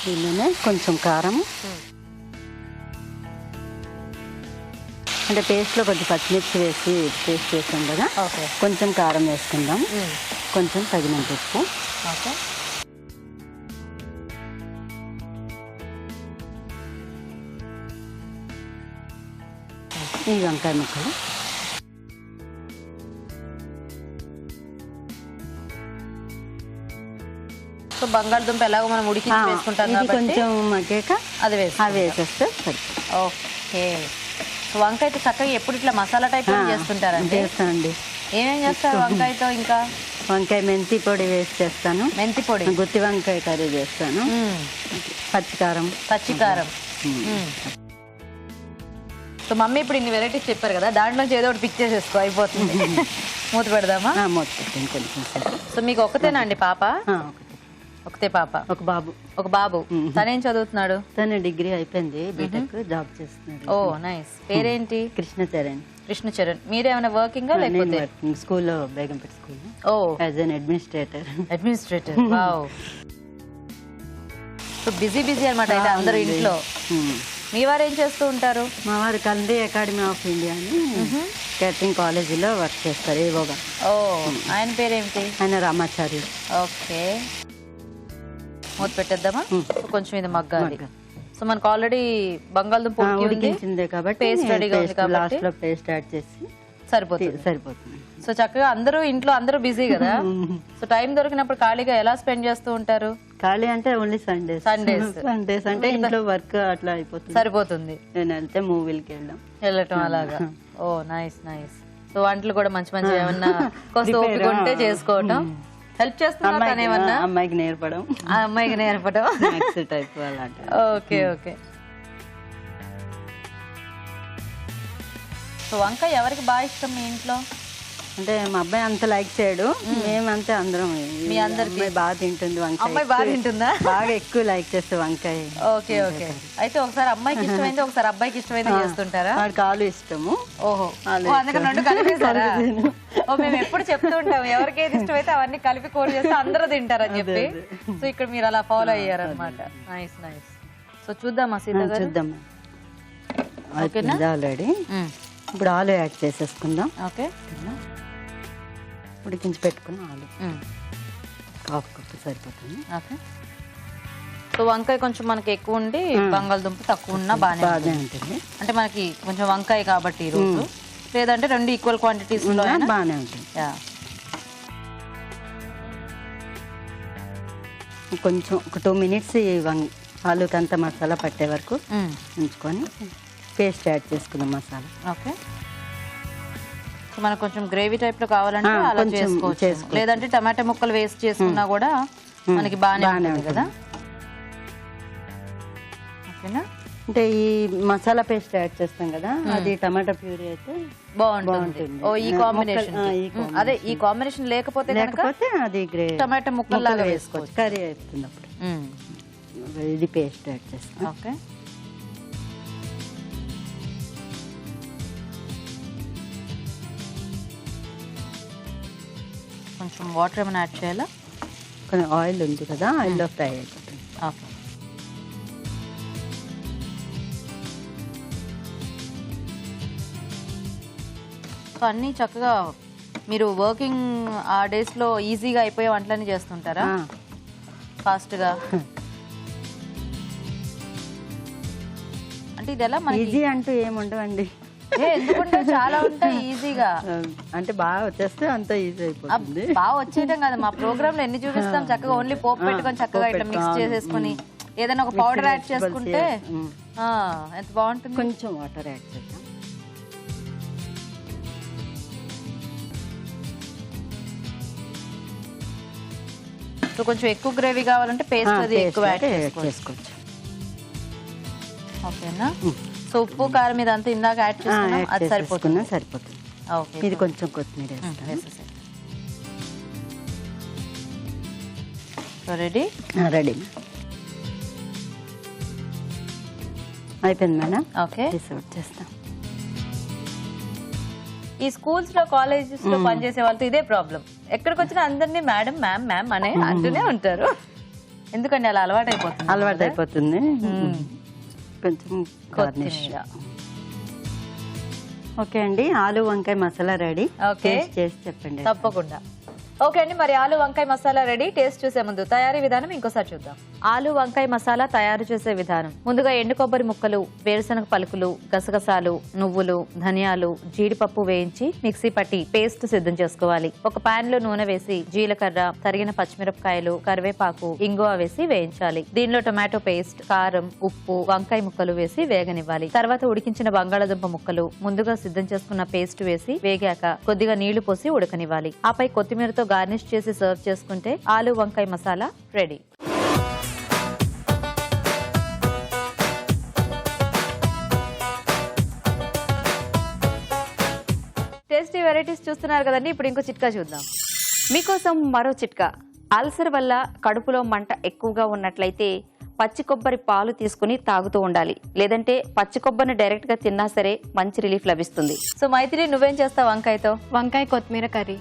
S4: దీనిలోనే కొంచెం కారం, అంటే పేస్ట్లో కొంచెం పచ్చిమిర్చి వేసి పేస్ట్ చేసాం కదా, కొంచెం కారం వేసుకుందాం. కొంచెం తగినంత ఉప్పు.
S1: ఓకే,
S4: ఈ వంకాయ ముక్కలు.
S1: సో బంగాళదుంప ఎలాగో మనం ఉడికించి వేసుకుంటాం కాబట్టి
S4: కొంచెం మగ్గాక
S1: అది
S4: వేసేస్తే సరిపోతుంది.
S1: ఓకే, సో వంకాయతో చక్కగా ఎప్పుడు ఇట్లా మసాలా టైప్ చేస్తుంటారండి?
S4: చేస్తానండి.
S1: ఏమేం చేస్తారు వంకాయతో? ఇంకా
S4: వంకాయ మెంతి పొడి వేసి చేస్తాను.
S1: మెంతి పొడి,
S4: గుత్తి వంకాయ కర్రీ చేస్తాను. పచ్చికారం.
S1: సో మమ్మీ ఇప్పుడు ఇన్ని వెరైటీస్ చెప్పారు కదా, దాంట్లో ఏదో ఒకటి పిక్ చేసేసుకో, అయిపోతుంది. మూత పెడదామా?
S4: మూత పెట్టండి కొంచెం.
S1: సో మీకు ఒకతేనా అండి పాప? ఒకతే పాప. ఒక బాబు. తనేం చదువుతున్నాడు?
S4: తను డిగ్రీ అయిపోయింది, బీటెక్ జాబ్ చేస్తున్నాడు.
S1: Oh nice. పేరేంటి?
S4: కృష్ణచరణ్.
S1: మీరేమైనా వర్కింగ్ లేకపోతే?
S4: స్కూల్లో Begumpet school.
S1: Oh,
S4: as an administrator.
S1: Wow. So busy అన్నమాట అయితే అందరూ ఇంట్లో. మీ వారు ఏం చేస్తూ ఉంటారు?
S4: మా వారు కల్దీ అకాడమీ ఆఫ్ ఇండియా అని కేటరింగ్ కాలేజీలో వర్క్ చేస్తారు ఏవోగా.
S1: ఓ, ఆయన పేరేంటి?
S4: ఆయన రామాచారి.
S1: ఓకే, మూత పెట్టేద్దామా? కొంచెం ఇది మగ్గాలి. సో మనకు ఆల్రెడీ బంగాళదుంప
S4: ఉడికించిందే కాబట్టి
S1: పేస్ట్ రెడీగా ఉంది కాబట్టి
S4: లాస్ట్ లో పేస్ట్ యాడ్ చేసి సరిపోతుంది.
S1: సో చక్కగా అందరూ బిజీ కదా. సో టైం దొరికినప్పుడు ఖాళీగా ఎలా స్పెండ్ చేస్తూ ఉంటారు?
S4: ఖాళీ అంటే ఓన్లీ సండేస్ అంటే ఇంట్లో వర్క్ అట్లా అయిపోతుంది, సరిపోతుంది. నేను వెళ్తే మూవీలకి
S1: వెళ్ళటం అలాగా. ఓ నైస్. సో వంటలు కూడా మంచి ఏమన్నా ఓపిక ఉంటే చేసుకోవటం. హెల్ప్ చేస్తున్నా ఏమన్నా?
S4: అమ్మాయికి నేర్పడం. టైప్ అలాంటి.
S1: ఓకే. సో వంకాయ ఎవరికి బాగా ఇష్టం మీ ఇంట్లో?
S4: అంటే మా అబ్బాయి అంత లైక్ చేయడు, మేమంతే అందరం.
S1: మీ అందరికి
S4: బాగా తింటుంది వంకాయ.
S1: అమ్మాయి బాగా తింటుందా?
S4: బాగా ఎక్కువ లైక్ చేస్తే వంకాయ.
S1: ఓకే. అయితే ఒకసారి అమ్మాయికి ఇష్టమైంది, ఒకసారి అబ్బాయికి ఇష్టమైంది చేస్తుంటారా?
S4: వాడికి ఆలు ఇష్టము.
S1: ఓహో, అందుకని రెండు కలిపేసారా? ఓ, మేము ఎప్పుడు చెప్తూ ఉంటాం ఎవరికి ఏది ఇష్టమైతే అవన్నీ కలిపి కూర చేస్తే అందరూ తింటారని చెప్పి. సో ఇక్కడ మీరు అలా ఫాలో అయ్యారు అనమాట. నైస్. సో చూద్దామా సీత గారు?
S4: చూద్దామా. ఆల్రెడీ ఇప్పుడు ఆలు యాడ్ చేసేసుకుందాం.
S1: ఓకే,
S4: ఉడికించి పెట్టుకున్న ఆలు 1/2 కప్పు సరిపోతుంది.
S1: ఓకే, సో వంకాయ కొంచెం మనకి ఎక్కువ ఉండి బంగాళదుంప తక్కువ ఉన్నా బాగానే
S4: బాగానే ఉంటుంది.
S1: అంటే మనకి కొంచెం వంకాయ కాబట్టి ఈ రోజు, లేదంటే రెండు ఈక్వల్ క్వాంటిటీస్ లో
S4: బాగానే ఉంటుంది. కొంచెం ఒక 2 మినిట్స్ ఆలుకి అంతా మసాలా పట్టే వరకు ఉంచుకొని పేస్ట్ యాడ్ చేసుకుందాం మసాలా.
S1: ఓకే, సో మనకు కొంచెం గ్రేవీ టైప్ లో కావాలంటే అలా చేసుకోవచ్చు, లేదంటే టమాటా ముక్కలు వేస్ట్ చేసుకున్నా కూడా మనకి బాగానే ఉంటుంది కదా. ఓకేనా,
S4: అంటే ఈ మసాలా పేస్ట్ యాడ్ చేస్తాం కదా, అది టమాటా ప్యూరీ అయితే
S1: బాగుంటుంది. ఓ ఈ కాంబినేషన్, అదే ఈ కాంబినేషన్ లేకపోతే
S4: అది
S1: టమాటా ముక్కల్లాగా వేసుకోవచ్చు,
S4: కర్రీ అవుతుంది అప్పుడు. ఇది పేస్ట్ యాడ్ చేస్తాం.
S1: ఓకే, కొంచెం వాటర్ ఏమైనా యాడ్ చేయాలా?
S4: కొంచెం ఆయిల్ ఉంది కదా, ఆయిల్లో ఫ్రై అయిపోతుంది.
S1: ఓకే, సో అన్నీ చక్కగా మీరు వర్కింగ్ ఆ డేస్లో ఈజీగా అయిపోయే వంటలన్నీ చేస్తుంటారా ఫాస్ట్గా? అంటే ఇది ఎలా మనకి
S4: ఈజీ అంటూ ఏముండవండి,
S1: ఎందుకుంటే చాలా ఉంటాయి ఈజీగా.
S4: అంటే బాగా వచ్చేస్తే అంత ఈజీ అయిపోతుంది.
S1: బాగా వచ్చేయటం కదా, మా ప్రోగ్రామ్ లో ఎన్ని చూపిస్తాం, చక్కగా ఓన్లీ పోపు పెట్టుకొని చక్కగా ఇట్లా మిక్స్ చేసేసుకొని ఏదైనా ఒక పౌడర్ యాడ్ చేసుకుంటే ఎంత బాగుంటుంది.
S4: కొంచెం వాటర్ యాడ్ చేద్దాం.
S1: సో కొంచెం ఎక్కువ గ్రేవీ కావాలంటే పేస్ట్ అది ఎక్కువ యాడ్
S4: చేసుకోవచ్చు.
S1: ఓకేనా, సో ఉప్పు కారం మీద అంతా ఇందాక యాడ్ చేసుకున్నాం, అది సరిపోతుంది. ఓకే,
S4: ఇది కొంచెం కొత్తిమీర
S1: రెడీ.
S4: అయిపోయింది మేడం.
S1: ఓకే,
S4: సర్వ్ చేస్తాం.
S1: ఈ స్కూల్స్ లో కాలేజెస్ లో పనిచేసే వాళ్ళతో ఇదే ప్రాబ్లం, ఎక్కడికి వచ్చినా అందరినీ మేడం మ్యామ్ మ్యామ్ అనే అంటూనే ఉంటారు. ఎందుకంటే అలా అలవాటు అయిపోతుంది.
S4: కొంచెం కొత్తిమీర. ఓకే అండి, ఆలు వంకాయ మసాలా రెడీ.
S1: ఓకే,
S4: చేసి చెప్పండి.
S1: తప్పకుండా. ఓకే అండి, మరి ఆలు వంకాయ మసాలా రెడీ. టేస్ట్ చూసే ముందు తయారీ విధానం ఇంకోసారి చూద్దాం. ఆలు వంకాయ మసాలా తయారు చేసే విధానం: ముందుగా ఎండు కొబ్బరి ముక్కలు, వేరుశనగ పలుకులు, గసగసాలు, నువ్వులు, ధనియాలు, జీడిపప్పు వేయించి మిక్సీ పట్టి పేస్ట్ సిద్ధం చేసుకోవాలి. ఒక పాన్ లో నూనె వేసి జీలకర్ర, తరిగిన పచ్చిమిరపకాయలు, కరివేపాకు, ఇంగువ వేసి వేయించాలి. దీనిలో టొమాటో పేస్ట్, కారం, ఉప్పు, వంకాయ ముక్కలు వేసి వేగనివ్వాలి. తర్వాత ఉడికించిన బంగాళాదుంప ముక్కలు, ముందుగా సిద్ధం చేసుకున్న పేస్ట్ వేసి వేగాక కొద్దిగా నీళ్లు పోసి ఉడకనివ్వాలి. ఆపై కొత్తిమీరతో గార్నిష్ చేసి సర్వ్ చేసుకుంటే ఆలు వంకాయ మసాలా రెడీ. టేస్టీ వెరైటీస్ చూస్తున్నారు కదండి, ఇప్పుడు ఇంకో చిట్కా చూద్దాం.
S3: మీకోసం మరో చిట్కా. అల్సర్ వల్ల కడుపులో మంట ఎక్కువగా ఉన్నట్లయితే పచ్చి కొబ్బరి పాలు తీసుకుని తాగుతూ ఉండాలి, లేదంటే పచ్చి కొబ్బరిని డైరెక్ట్ గా తిన్నా సరే మంచి రిలీఫ్ లభిస్తుంది.
S1: సో మైత్రి, నువ్వేం చేస్తావు వంకాయతో?
S5: వంకాయ కొత్తిమీర కర్రీ.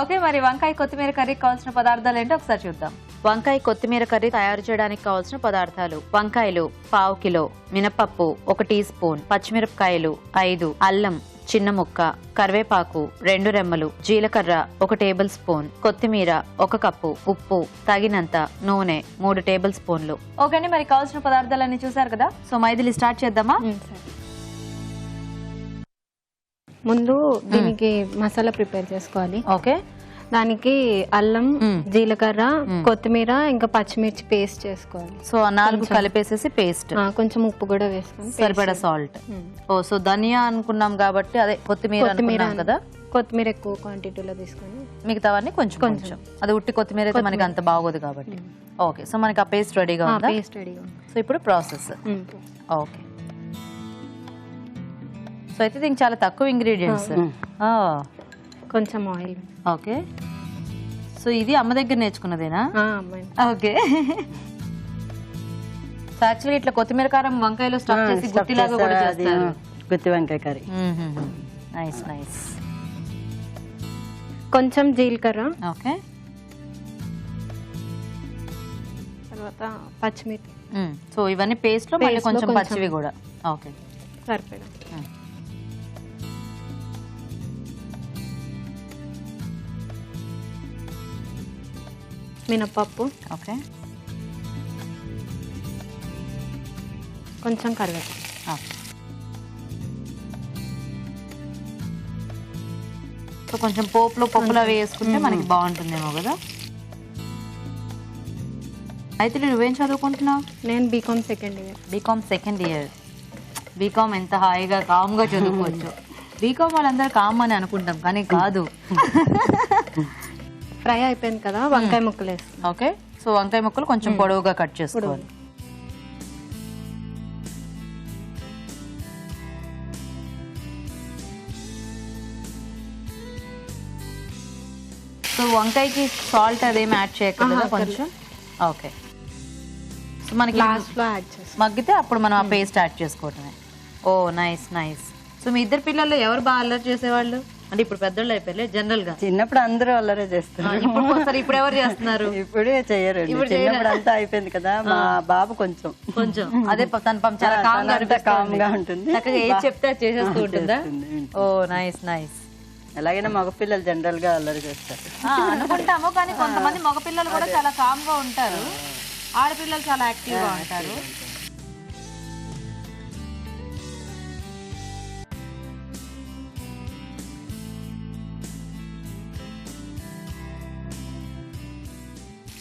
S1: ఓకే, మరి వంకాయ కొత్తిమీర కర్రీకి కావాల్సిన పదార్థాలు ఏంటో ఒకసారి చూద్దాం. వంకాయ కొత్తిమీర కర్రీ తయారు చేయడానికి కావాల్సిన పదార్థాలు: వంకాయలు పావు కిలో, మినపప్పు 1 టీ స్పూన్, పచ్చిమిరపకాయలు 5, అల్లం చిన్న ముక్క, కరివేపాకు 2 రెమ్మలు, జీలకర్ర 1 టేబుల్ స్పూన్, కొత్తిమీర 1 కప్పు, ఉప్పు తగినంత, నూనె 3 టేబుల్ స్పూన్లు. ఓకే అండి, మరి కావాల్సిన పదార్థాలన్నీ చూసారు కదా. సో మైథిలి స్టార్ట్ చేద్దామా?
S5: ముందు దీనికి మసాలా ప్రిపేర్ చేసుకోవాలి.
S1: ఓకే,
S5: దానికి అల్లం, జీలకర్ర, కొత్తిమీర, ఇంకా పచ్చిమిర్చి పేస్ట్ చేసుకోవాలి.
S1: సో 4 కలిపేసేసి పేస్ట్,
S5: కొంచెం ఉప్పు కూడా వేసుకొని
S1: సరిపడా సాల్ట్. ఓ, సో ధనియా అనుకున్నాం కాబట్టి అదే కొత్తిమీర కదా.
S5: కొత్తిమీర ఎక్కువ క్వాంటిటీలో తీసుకొని
S1: మిగతావన్నీ కొంచెం కొంచెం. అది ఉట్టి కొత్తిమీర అయితే మనకి అంత బాగోదు కాబట్టి. ఓకే, సో మనకి ఆ పేస్ట్ రెడీగా ఉందా?
S5: పేస్ట్ రెడీగా ఉంది.
S1: సో ఇప్పుడు ప్రాసెస్. ఓకే, సో అయితే దీనికి చాలా తక్కువ ఇంగ్రీడియంట్స్.
S5: కొంచెం ఆయిల్.
S1: ఓకే, సో ఇది అమ్మ దగ్గర నేర్చుకున్నదేనా? ఓకే, సో యాక్చువల్లీ ఇట్లా కొత్తిమీర కారం వంకాయలో స్టఫ్ చేసి గుత్తిలాగా కూడా చేస్తారు.
S4: గుత్తి వంకాయ కర్రీ.
S1: Nice nice.
S5: కొంచెం జీలకర్ర.
S1: ఓకే,
S5: తర్వాత పచ్చిమిర్చి.
S1: సో ఇవన్నీ పేస్ట్ లో మళ్ళీ కొంచెం పచ్చివి కూడా. ఓకే,
S5: సరిపడా. మినపప్పు.
S1: ఓకే,
S5: కొంచెం కరివేపాకు.
S1: సో కొంచెం పప్పులు అవి వేసుకుంటే మనకి బాగుంటుందేమో కదా. అయితే నువ్వేం చదువుకుంటున్నావు?
S5: నేను BCom second year.
S1: BCom second year. BCom ఎంత హాయిగా కామ్గా చదువుకోవచ్చు. బీకామ్ వాళ్ళందరూ కామ్ అని అనుకుంటాం కానీ కాదు.
S5: ఫ్రై అయిపోయింది కదా, వంకాయ ముక్కలు వేస్తాం.
S1: ఓకే, సో వంకాయ ముక్కలు కొంచెం పొడవుగా కట్ చేసుకోవాలి. సో వంకాయకి సాల్ట్ అదేమి యాడ్ చేయకుండా కొంచెం. ఓకే, సో మనకి
S5: లాస్ట్లో యాడ్ చేస్తాం.
S1: మగ్గితే అప్పుడు మనం ఆ పేస్ట్ యాడ్ చేసుకోవటమే. ఓ నైస్ నైస్. సో మీ ఇద్దరు పిల్లలు ఎవరు బాగా అల్లరి చేసేవాళ్ళు? అంటే ఇప్పుడు పెద్దోళ్ళు అయిపోయారు జనరల్ గా.
S4: చిన్నప్పుడు అందరూ అల్లరే చేస్తారు.
S1: ఇప్పుడు ఎవరు చేస్తున్నారు?
S4: ఇప్పుడే చేయరు. చిన్నప్పుడు అంతా అయిపోయింది కదా. మా బాబు కొంచెం
S1: అదే తన చాలా
S4: కామ్ గా ఉంటుంది.
S1: చక్కగా ఏది చెప్తే అది చేసేస్తూ ఉంటుందా? ఓ నైస్ నైస్.
S4: ఎలాగైనా మగపిల్లలు జనరల్ గా అల్లరి చేస్తారు
S1: అనుకుంటాము, కానీ కొంతమంది మగపిల్లలు కూడా చాలా కామ్ గా ఉంటారు, ఆడపిల్లలు చాలా యాక్టివ్ గా ఉంటారు.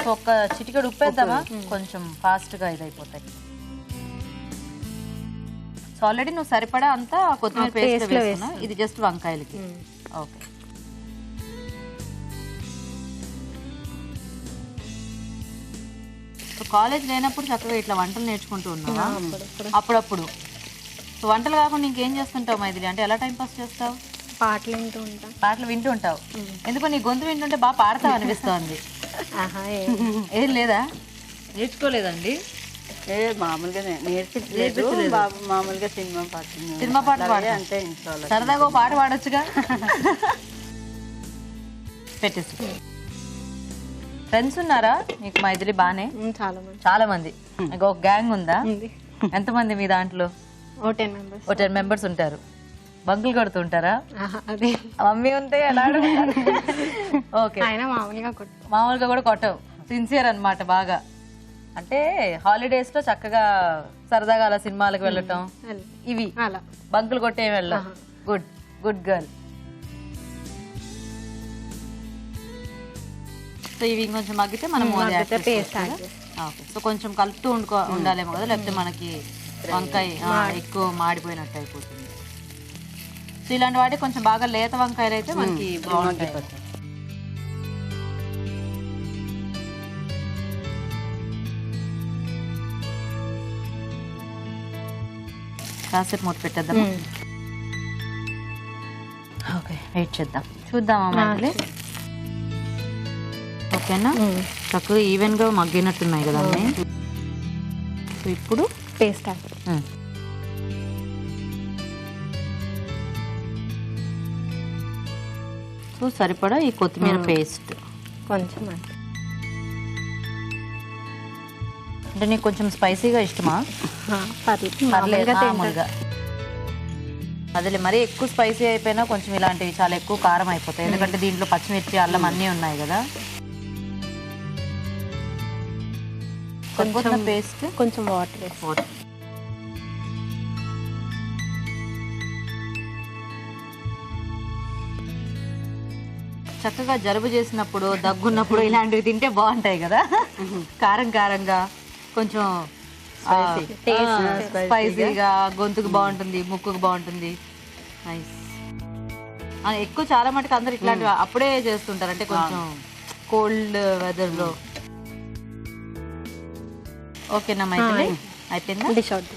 S1: సో ఒక చిటికెడు ఉప్పేద్దామా? కొంచెం ఫాస్ట్ గా ఇదైపోతాయి. సో ఆల్రెడీ నువ్వు సరిపడా అంతా కొత్తిమీర పేస్ట్ వేస్తున్నా, ఇది జస్ట్ వంకాయలకి. ఓకే, సో కాలేజ్ లేనప్పుడు చక్కగా ఇట్లా వంటలు నేర్చుకుంటూ ఉన్నావా? అప్పుడప్పుడు. సో వంటలు కాకుండా ఇంకేం చేస్తుంటావు మైథిలి? అంటే ఎలా టైం పాస్ చేస్తావు?
S5: పాటలు వింటూ ఉంటాం.
S1: పాటలు వింటూ ఉంటావు? ఎందుకో నీ గొంతు వింటుంటే బాగా పాడతావు అనిపిస్తోంది. ఏం లేదా? నేర్చుకోలేదండి?
S4: మామూలుగా నేర్పించలేదు బాబు. మామూలుగా సినిమా
S1: పాట
S4: అంటే ఇంట్లో
S1: సరదాగా ఓ పాట పాడొచ్చుగా. పెట్టేసి. ఫ్రెండ్స్ ఉన్నారా నీకు మైథిలి? బానే చాలా మంది. ఒక గ్యాంగ్ ఉందా? ఎంతమంది మీ దాంట్లో?
S5: ఓ 10 members.
S1: ఓ 10 members ఉంటారు. బంకులు కొడుతుంటారా? మమ్మీ ఉంటే ఎలా? ఓకే, మామూలుగా కూడా కొట్టవు. సిన్సియర్ అన్నమాట బాగా. అంటే హాలిడేస్ లో చక్కగా సరదాగా అలా సినిమాలకు వెళ్ళటం, ఇవి బంకులు కొట్టే వెళ్ళం. Good good girl. సో ఇవి కొంచెం మగ్గితే మనం సో కొంచెం కలుపుతూ ఉండాలేమో కదా, లేకపోతే మనకి వంకాయ ఎక్కువ మాడిపోయినట్టు అయిపోతుంది. సో ఇలాంటి వాటి కొంచెం బాగా లేత వంకాయలు అయితే మనకి బాగుంటాయి. కాసేపు మూత పెట్టేద్దాం. ఓకే, వెయిట్ చేద్దాం, చూద్దామా మైథిలి? ఓకేనా? చక్కగా ఈవెన్ గా మగ్గినట్టున్నాయి కదా అన్నీ. సో ఇప్పుడు
S5: పేస్ట్
S1: సో సరిపడా ఈ కొత్తిమీర పేస్ట్
S5: కొంచెం.
S1: అంటే నీకు కొంచెం స్పైసీగా ఇష్టమా? పర్లేదు, మామూలుగా. అదేలే, మరీ ఎక్కువ స్పైసీ అయిపోయినా కొంచెం ఇలాంటివి చాలా ఎక్కువ కారం అయిపోతాయి, ఎందుకంటే దీంట్లో పచ్చిమిర్చి అల్లం అన్నీ ఉన్నాయి కదా. కొంచెం పేస్ట్,
S5: కొంచెం వాటర్.
S1: చక్కగా జలుబు చేసినప్పుడు, దగ్గున్నప్పుడు ఇలాంటివి తింటే బాగుంటాయి కదా. కారం కారంగా కొంచెం స్పైసీగా, గొంతుకు బాగుంటుంది, ముక్కుకు బాగుంటుంది. నైస్. ఎక్కువ చాలా మటుకు అందరు ఇట్లాంటివి అప్పుడే చేస్తుంటారు, అంటే కొంచెం కోల్డ్ వెదర్ లో. ఓకేనా మైథిలి? అయిపోయిందా?
S5: Dish out.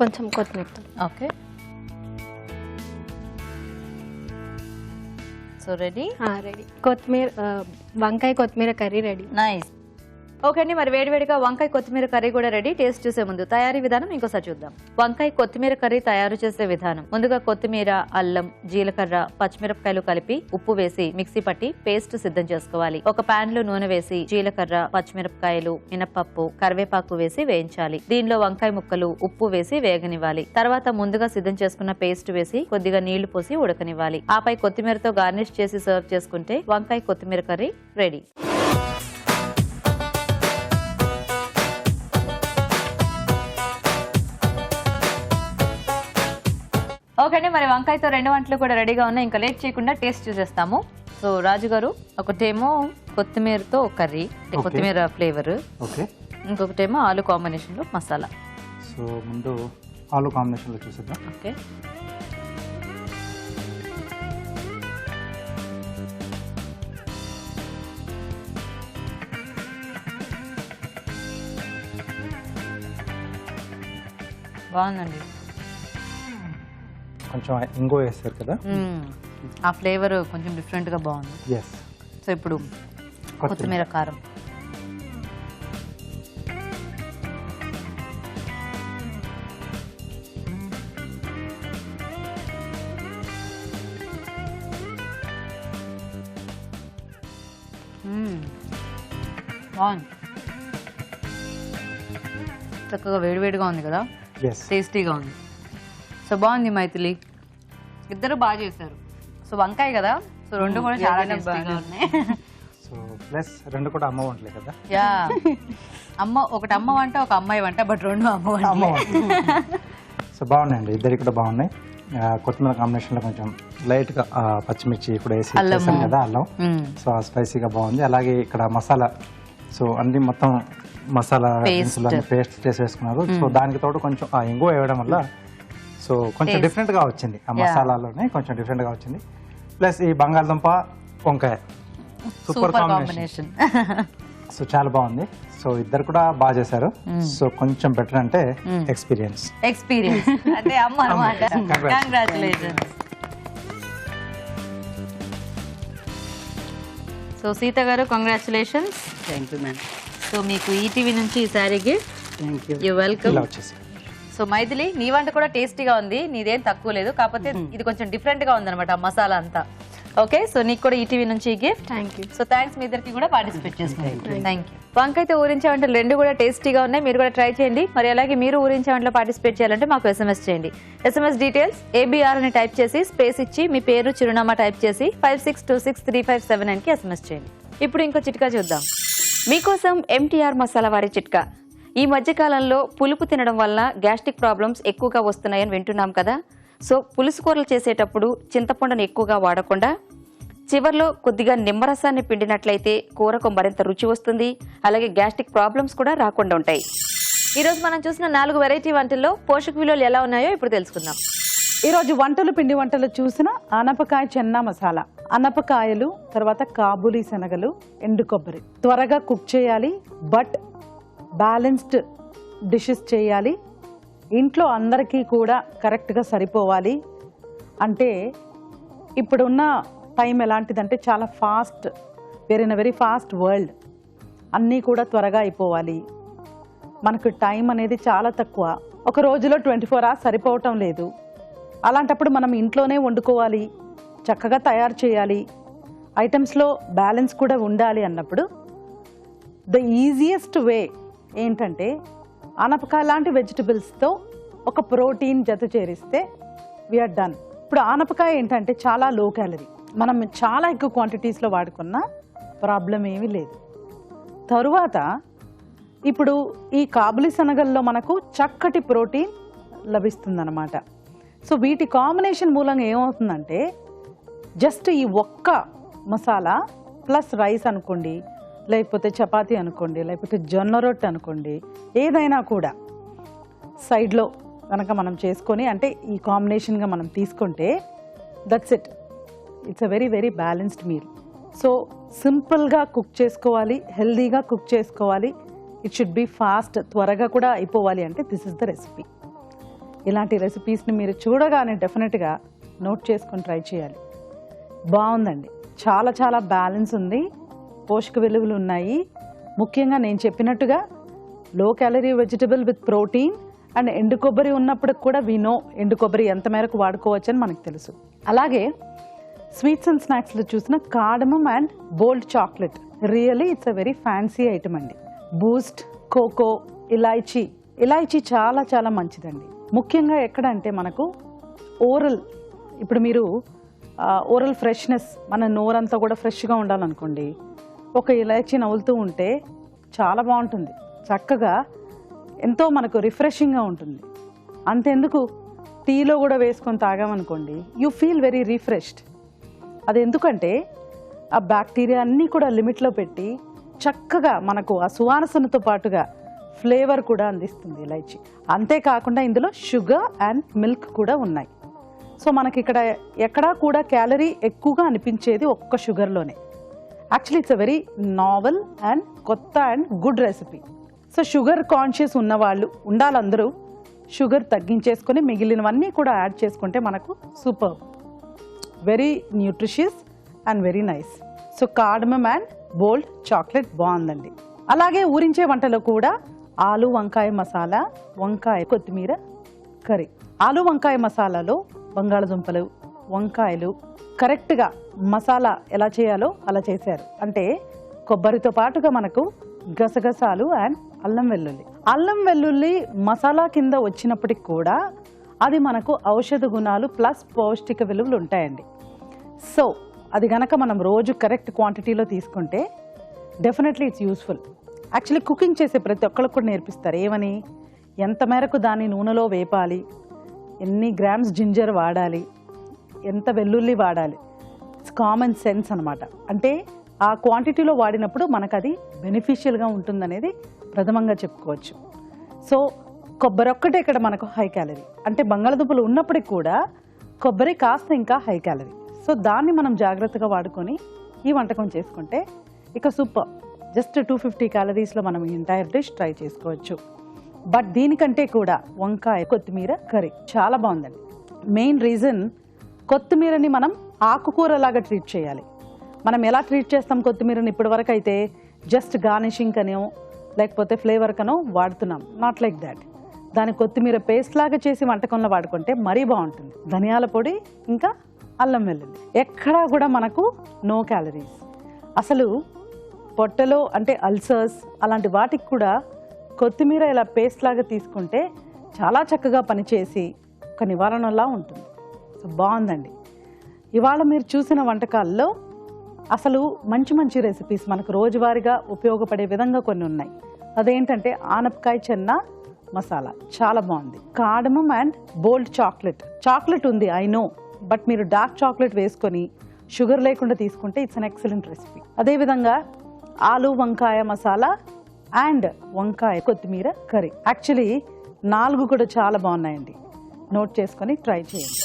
S5: కొంచెం కొత్తిమీర.
S1: Okay, so ready.
S5: రెడీ. కొత్తిమీర వంకాయ కొత్తిమీర కర్రీ రెడీ.
S1: నైస్. ఓకే అండి, మరి వేడివేడిగా వంకాయ కొత్తిమీర కర్రీ కూడా రెడీ. టేస్ట్ చూసే ముందు తయారీ విధానం ఇంకోసారి చూద్దాం. వంకాయ కొత్తిమీర కర్రీ తయారు చేసే విధానం: ముందుగా కొత్తిమీర, అల్లం, జీలకర్ర, పచ్చిమిరపకాయలు కలిపి ఉప్పు వేసి మిక్సీ పట్టి పేస్ట్ సిద్ధం చేసుకోవాలి. ఒక పాన్ లో నూనె వేసి జీలకర్ర, పచ్చిమిరపకాయలు, మినపప్పు, కరివేపాకు వేసి వేయించాలి. దీనిలో వంకాయ ముక్కలు, ఉప్పు వేసి వేగనివ్వాలి. తర్వాత ముందుగా సిద్ధం చేసుకున్న పేస్ట్ వేసి కొద్దిగా నీళ్లు పోసి ఉడకనివ్వాలి. ఆపై కొత్తిమీరతో గార్నిష్ చేసి సర్వ్ చేసుకుంటే వంకాయ కొత్తిమీర కర్రీ రెడీ. ఓకే అండి, మరి వంకాయతో 2 వంటలు కూడా రెడీగా ఉన్నాయి. ఇంకా లేట్ చేయకుండా టేస్ట్ చూసేస్తాము. సో రాజు గారు, ఒకటేమో కొత్తిమీరతో కర్రీ, కొత్తిమీర ఫ్లేవర్.
S2: ఓకే.
S1: ఇంకొకటేమో ఆలు కాంబినేషన్ లో మసాలా.
S2: సో ముందు ఆలు కాంబినేషన్ లో చూసేద్దాం.
S1: ఓకే. బాగుందండి.
S2: కొంచెం ఇంగో వేస్తారు కదా,
S1: ఆ ఫ్లేవర్ కొంచెం డిఫరెంట్ గా బాగుంది.
S2: ఎస్.
S1: సో ఇప్పుడు కొత్తిమీర కారం. బాగుంది, చక్కగా వేడివేడిగా ఉంది కదా,
S2: ఎస్.
S1: టేస్టీగా ఉంది. సో బాగుంది మైథిలి, ఇద్దరు బాగా చేశారు. సో వంకాయ కదా, సో 2 కూడా చాలా టేస్టీగా ఉన్నాయి.
S2: సో ప్లస్ 2 కూడా అమ్మ వంటలే కదా.
S1: యా, ఒకటి అమ్మ వంట, ఒక అమ్మాయి వంట, బట్ 2 అమ్మ వంట.
S2: సో బాగున్నాయండి, ఇద్దరికి కూడా బాగున్నాయి. కొత్తిమీర కాంబినేషన్ లో కొంచెం లైట్ గా పచ్చిమిర్చి కూడా వేసి చేసాం కదా, అల్లం. సో స్పైసీగా బాగుంది. అలాగే ఇక్కడ మసాలా, సో అన్ని మొత్తం మసాలా పేస్ట్ చేసి వేసుకున్నారు. సో దానికి తోడు కొంచెం ఆ ఇంగు వేయడం వల్ల సో కొంచెం డిఫరెంట్ గా వచ్చింది. ఆ మసాలాలోనే కొంచెం డిఫరెంట్ గా వచ్చింది. ప్లస్ ఈ బంగాళదుంప వంకాయ సూపర్ కాంబినేషన్. సో చాలా బాగుంది. సో ఇద్దరు కూడా బాగా చేశారు. సో కొంచెం బెటర్ అంటే ఎక్స్పీరియన్స్
S1: అంటే అమ్మ అన్నమాట. కంగ్రాచులేషన్స్. సో సీత గారు, congratulations.
S4: Thank you ma'am.
S1: So మీకు ఈటీవీ నుంచి ఈ sari gift.
S4: Thank you.
S1: You welcome.
S2: ఇలా వచ్చేసి
S1: సో మైథిలి, నీ వంట కూడా టేస్టీగా ఉంది, నీదేం తక్కువ లేదు, కాకపోతే ఇది కొంచెం డిఫరెంట్ గా ఉందన్నమాట ఆ మసాలా అంతా. ఓకే, సో నీకు కూడా ఈటీవీ నుంచి gift.
S5: Thank you.
S1: So thanks మీ ఇద్దరికి కూడా పార్టిసిపేట్ చేసుకున్నారు. Thank you. వంకాయతో ఊరించే వంటలు 2 కూడా టేస్టీగా ఉన్నాయి, మీరు కూడా ట్రై చేయండి. మరి అలాగే మీరు ఊరించే వంటలో పార్టిసిపేట్ చేయాలంటే మాకు SMS చేయండి. SMS డీటెయిల్స్ ABR అని టైప్ చేసి స్పేస్ ఇచ్చి మీ పేరు, చిరునామా టైప్ చేసి 56263579 కి SMS చేయండి. ఇప్పుడు ఇంకో చిట్కా చూద్దాం.
S3: మీకోసం MTR మసాలా వారి చిట్కా. ఈ మధ్యకాలంలో పులుపు తినడం వల్ల గ్యాస్ట్రిక్ ప్రాబ్లమ్స్ ఎక్కువగా వస్తున్నాయని వింటున్నాం కదా. సో పులుసు కూరలు చేసేటప్పుడు చింతపండును ఎక్కువగా వాడకుండా చివర్లో కొద్దిగా నిమ్మరసాన్ని పిండినట్లయితే కూరకు మరింత రుచి వస్తుంది. అలాగే గ్యాస్ట్రిక్ ప్రాబ్లమ్స్ కూడా రాకుండా ఉంటాయి.
S1: ఈ రోజు మనం చూసిన 4 వెరైటీ వంటల్లో పోషక విలువలు ఎలా ఉన్నాయో ఇప్పుడు తెలుసుకుందాం.
S6: ఈరోజు పిండి వంటలు చూసిన ఆనపకాయ చెన్నా మసాలా. ఆనపకాయలు, తర్వాత కాబూలీ శనగలు, ఎండు కొబ్బరి. త్వరగా కుక్ చేయాలి, బట్ బ్యాలెన్స్డ్ డిషెస్ చేయాలి. ఇంట్లో అందరికీ కూడా కరెక్ట్గా సరిపోవాలి. అంటే ఇప్పుడున్న టైం ఎలాంటిదంటే చాలా fast, where in a very fast world. అన్నీ కూడా త్వరగా అయిపోవాలి. మనకు టైం అనేది చాలా తక్కువ. ఒక రోజులో 24 hours సరిపోవటం లేదు. అలాంటప్పుడు మనం ఇంట్లోనే వండుకోవాలి, చక్కగా తయారు చేయాలి, ఐటమ్స్లో బ్యాలెన్స్ కూడా ఉండాలి అన్నప్పుడు ద ఈజియెస్ట్ వే ఏంటంటే ఆనపకాయ లాంటి వెజిటబుల్స్తో ఒక ప్రోటీన్ జత చేరిస్తే వీఆర్ డన్. ఇప్పుడు ఆనపకాయ ఏంటంటే చాలా లో క్యాలరీ, మనం చాలా ఎక్కువ క్వాంటిటీస్లో వాడుకున్నా ప్రాబ్లం ఏమీ లేదు. తరువాత ఇప్పుడు ఈ కాబూలీ శనగల్లో మనకు చక్కటి ప్రోటీన్ లభిస్తుందన్నమాట. సో వీటి కాంబినేషన్ మూలంగా ఏమవుతుందంటే జస్ట్ ఈ ఒక్క మసాలా ప్లస్ రైస్ అనుకోండి, లేకపోతే చపాతీ అనుకోండి, లేకపోతే జొన్న రొట్టె అనుకోండి, ఏదైనా కూడా సైడ్లో కనుక మనం చేసుకొని అంటే ఈ కాంబినేషన్గా మనం తీసుకుంటే that's it. It's a very very balanced meal. So సింపుల్గా కుక్ చేసుకోవాలి, హెల్దీగా కుక్ చేసుకోవాలి. ఇట్ షుడ్ బి ఫాస్ట్, త్వరగా కూడా అయిపోవాలి అంటే దిస్ ఇస్ ద రెసిపీ. ఇలాంటి రెసిపీస్ని మీరు చూడగానే డెఫినెట్గా నోట్ చేసుకొని ట్రై చేయాలి. బాగుందండి, చాలా చాలా బ్యాలెన్స్ ఉంది, పోషక విలువలు ఉన్నాయి. ముఖ్యంగా నేను చెప్పినట్టుగా low calorie vegetable with protein and ఎండు కొబ్బరి ఉన్నప్పుడు కూడా వినో ఎండు కొబ్బరి ఎంత మేరకు వాడుకోవచ్చు అని మనకు తెలుసు. అలాగే స్వీట్స్ అండ్ స్నాక్స్లో చూసిన cardamom and bold chocolate, really it's a very fancy item అండి. బూస్ట్, కోకో, ఇలాచీ చాలా చాలా మంచిదండి. ముఖ్యంగా ఎక్కడ అంటే మనకు ఓరల్, ఇప్పుడు మీరు ఓరల్ ఫ్రెష్నెస్, మన నోరంతా కూడా ఫ్రెష్గా ఉండాలనుకోండి, ఒక ఇలాచీ నవ్వులుతూ ఉంటే చాలా బాగుంటుంది. చక్కగా ఎంతో మనకు రిఫ్రెషింగ్గా ఉంటుంది. అంతెందుకు టీలో కూడా వేసుకొని తాగామనుకోండి, యూ ఫీల్ వెరీ రిఫ్రెష్డ్. అది ఎందుకంటే ఆ బ్యాక్టీరియా అన్నీ కూడా లిమిట్లో పెట్టి చక్కగా మనకు ఆ సువాసనతో పాటుగా ఫ్లేవర్ కూడా అందిస్తుంది ఇలాచీ. అంతేకాకుండా ఇందులో షుగర్ అండ్ మిల్క్ కూడా ఉన్నాయి. సో మనకి ఇక్కడ ఎక్కడా కూడా క్యాలరీ ఎక్కువగా అనిపించేది ఒక్క షుగర్లోనే. Actually it's a very novel and కొత్త and good recipe. So sugar conscious ఉన్నవాళ్ళు ఉండాలందరూ షుగర్ తగ్గించేసుకొని మిగిలినవన్నీ కూడా యాడ్ చేసుకుంటే మనకు super, very nutritious and very nice. So cardamom and bold chocolate బాగుందండి. అలాగే ఊరించే వంటలో కూడా ఆలు వంకాయ మసాలా, వంకాయ కొత్తిమీర కర్రీ. ఆలు వంకాయ మసాలాలో బంగాళదుంపలు, వంకాయలు కరెక్ట్గా మసాలా ఎలా చేయాలో అలా చేశారు. అంటే కొబ్బరితో పాటుగా మనకు గసగసాలు అండ్ అల్లం వెల్లుల్లి మసాలా కింద వచ్చినప్పటికి కూడా అది మనకు ఔషధ గుణాలు ప్లస్ పౌష్టిక విలువలు ఉంటాయండి. సో అది గనక మనం రోజు కరెక్ట్ క్వాంటిటీలో తీసుకుంటే definitely it's useful. Actually cooking చేసే ప్రతి ఒక్కరికి కూడా నేర్పిస్తారు ఏమని, ఎంత మేరకు దాన్ని నూనెలో వేపాలి, ఎన్ని గ్రామ్స్ జింజర్ వాడాలి, ఎంత వెల్లుల్లి వాడాలి. ఇట్స్ కామన్ సెన్స్ అనమాట. అంటే ఆ క్వాంటిటీలో వాడినప్పుడు మనకు అది బెనిఫిషియల్గా ఉంటుందనేది ప్రథమంగా చెప్పుకోవచ్చు. సో కొబ్బరి ఒక్కటే ఇక్కడ మనకు హై క్యాలరీ, అంటే బంగాళదుంపలు ఉన్నప్పటికి కూడా కొబ్బరి కాస్త ఇంకా హై క్యాలరీ. సో దాన్ని మనం జాగ్రత్తగా వాడుకొని ఈ వంటకం చేసుకుంటే ఇక సూపర్. జస్ట్ 250 క్యాలరీస్లో మనం ఈ ఎంటైర్ డిష్ ట్రై చేసుకోవచ్చు. బట్ దీనికంటే కూడా వంకాయ కొత్తిమీర కర్రీ చాలా బాగుందండి. మెయిన్ రీజన్ కొత్తిమీరని మనం ఆకుకూరలాగా ట్రీట్ చేయాలి. మనం ఎలా ట్రీట్ చేస్తాం కొత్తిమీరని ఇప్పటి వరకు అయితే జస్ట్ గార్నిషింగ్ కనో లేకపోతే ఫ్లేవర్ కనో వాడుతున్నాం. Not like that. దాని కొత్తిమీర పేస్ట్ లాగా చేసి వంటకంలో వాడుకుంటే మరీ బాగుంటుంది. ధనియాల పొడి ఇంకా అల్లం వెల్లుల్లి, ఎక్కడా కూడా మనకు నో క్యాలరీస్. అసలు పొట్టలో అంటే అల్సర్స్ అలాంటి వాటికి కూడా కొత్తిమీర ఇలా పేస్ట్ లాగా తీసుకుంటే చాలా చక్కగా పనిచేసి ఒక నివారణలా ఉంటుంది. సో బాగుందండి. ఇవాళ మీరు చూసిన వంటకాల్లో అసలు మంచి మంచి రెసిపీస్ మనకు రోజువారీగా ఉపయోగపడే విధంగా కొన్ని ఉన్నాయి. అదేంటంటే ఆనపకాయ చెన్న మసాలా చాలా బాగుంది. కార్డమమ్ అండ్ బోల్డ్ చాక్లెట్ ఉంది ఐ నో, బట్ మీరు డార్క్ చాక్లెట్ వేసుకొని షుగర్ లేకుండా తీసుకుంటే ఇట్స్ అన్ ఎక్సలెంట్ రెసిపీ. అదేవిధంగా ఆలు వంకాయ మసాలా అండ్ వంకాయ కొత్తిమీర కర్రీ. యాక్చువల్లీ 4 కూడా చాలా బాగున్నాయండి. నోట్ చేసుకొని ట్రై చేయండి.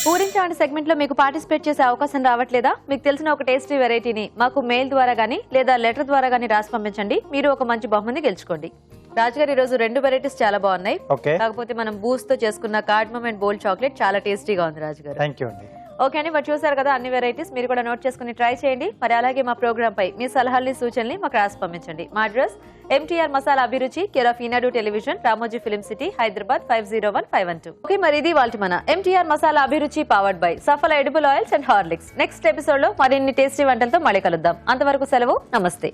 S1: ఊరించండి సెగ్మెంట్ లో మీకు పార్టిసిపేట్ చేసే అవకాశం రావట్లేదా? మీకు తెలిసిన ఒక టేస్టీ వెరైటీని మాకు మెయిల్ ద్వారా గానీ లేదా లెటర్ ద్వారా గానీ రాసి పంపించండి. మీరు ఒక మంచి బహుమతిని గెలుచుకోండి. రాజుగారు ఈ రోజు 2 వెరైటీస్ చాలా బాగున్నాయి. కాకపోతే మనం బూస్ట్ తో చేసుకున్న కార్డమమ్ అండ్ బోల్డ్ చాక్లెట్ చాలా టేస్టీగా ఉంది రాజుగారు.
S2: థాంక్యూ అండి.
S1: ఓకే అండి, మరి చూసారు కదా అన్ని వెరైటీస్. మీరు కూడా నోట్ చేసుకుని ట్రై చేయండి. మరి అలాగే మా ప్రోగ్రామ్ పై మీ సలహాల్ని సూచనల్ని మాకు రాసి పంపించండి. మా address MTR masala Abhiruchi, care of Eenadu television, Ramoji film city, Hyderabad 501512. Okay, మరి ఇది వాళ్ళ మన MTR masala Abhiruchi powered by Saphala edible oils and Horlicks. Next episode లో మరిన్ని టేస్టీ వంటలతో మళ్ళీ కలుద్దాం. అంతవరకు సెలవు. నమస్తే.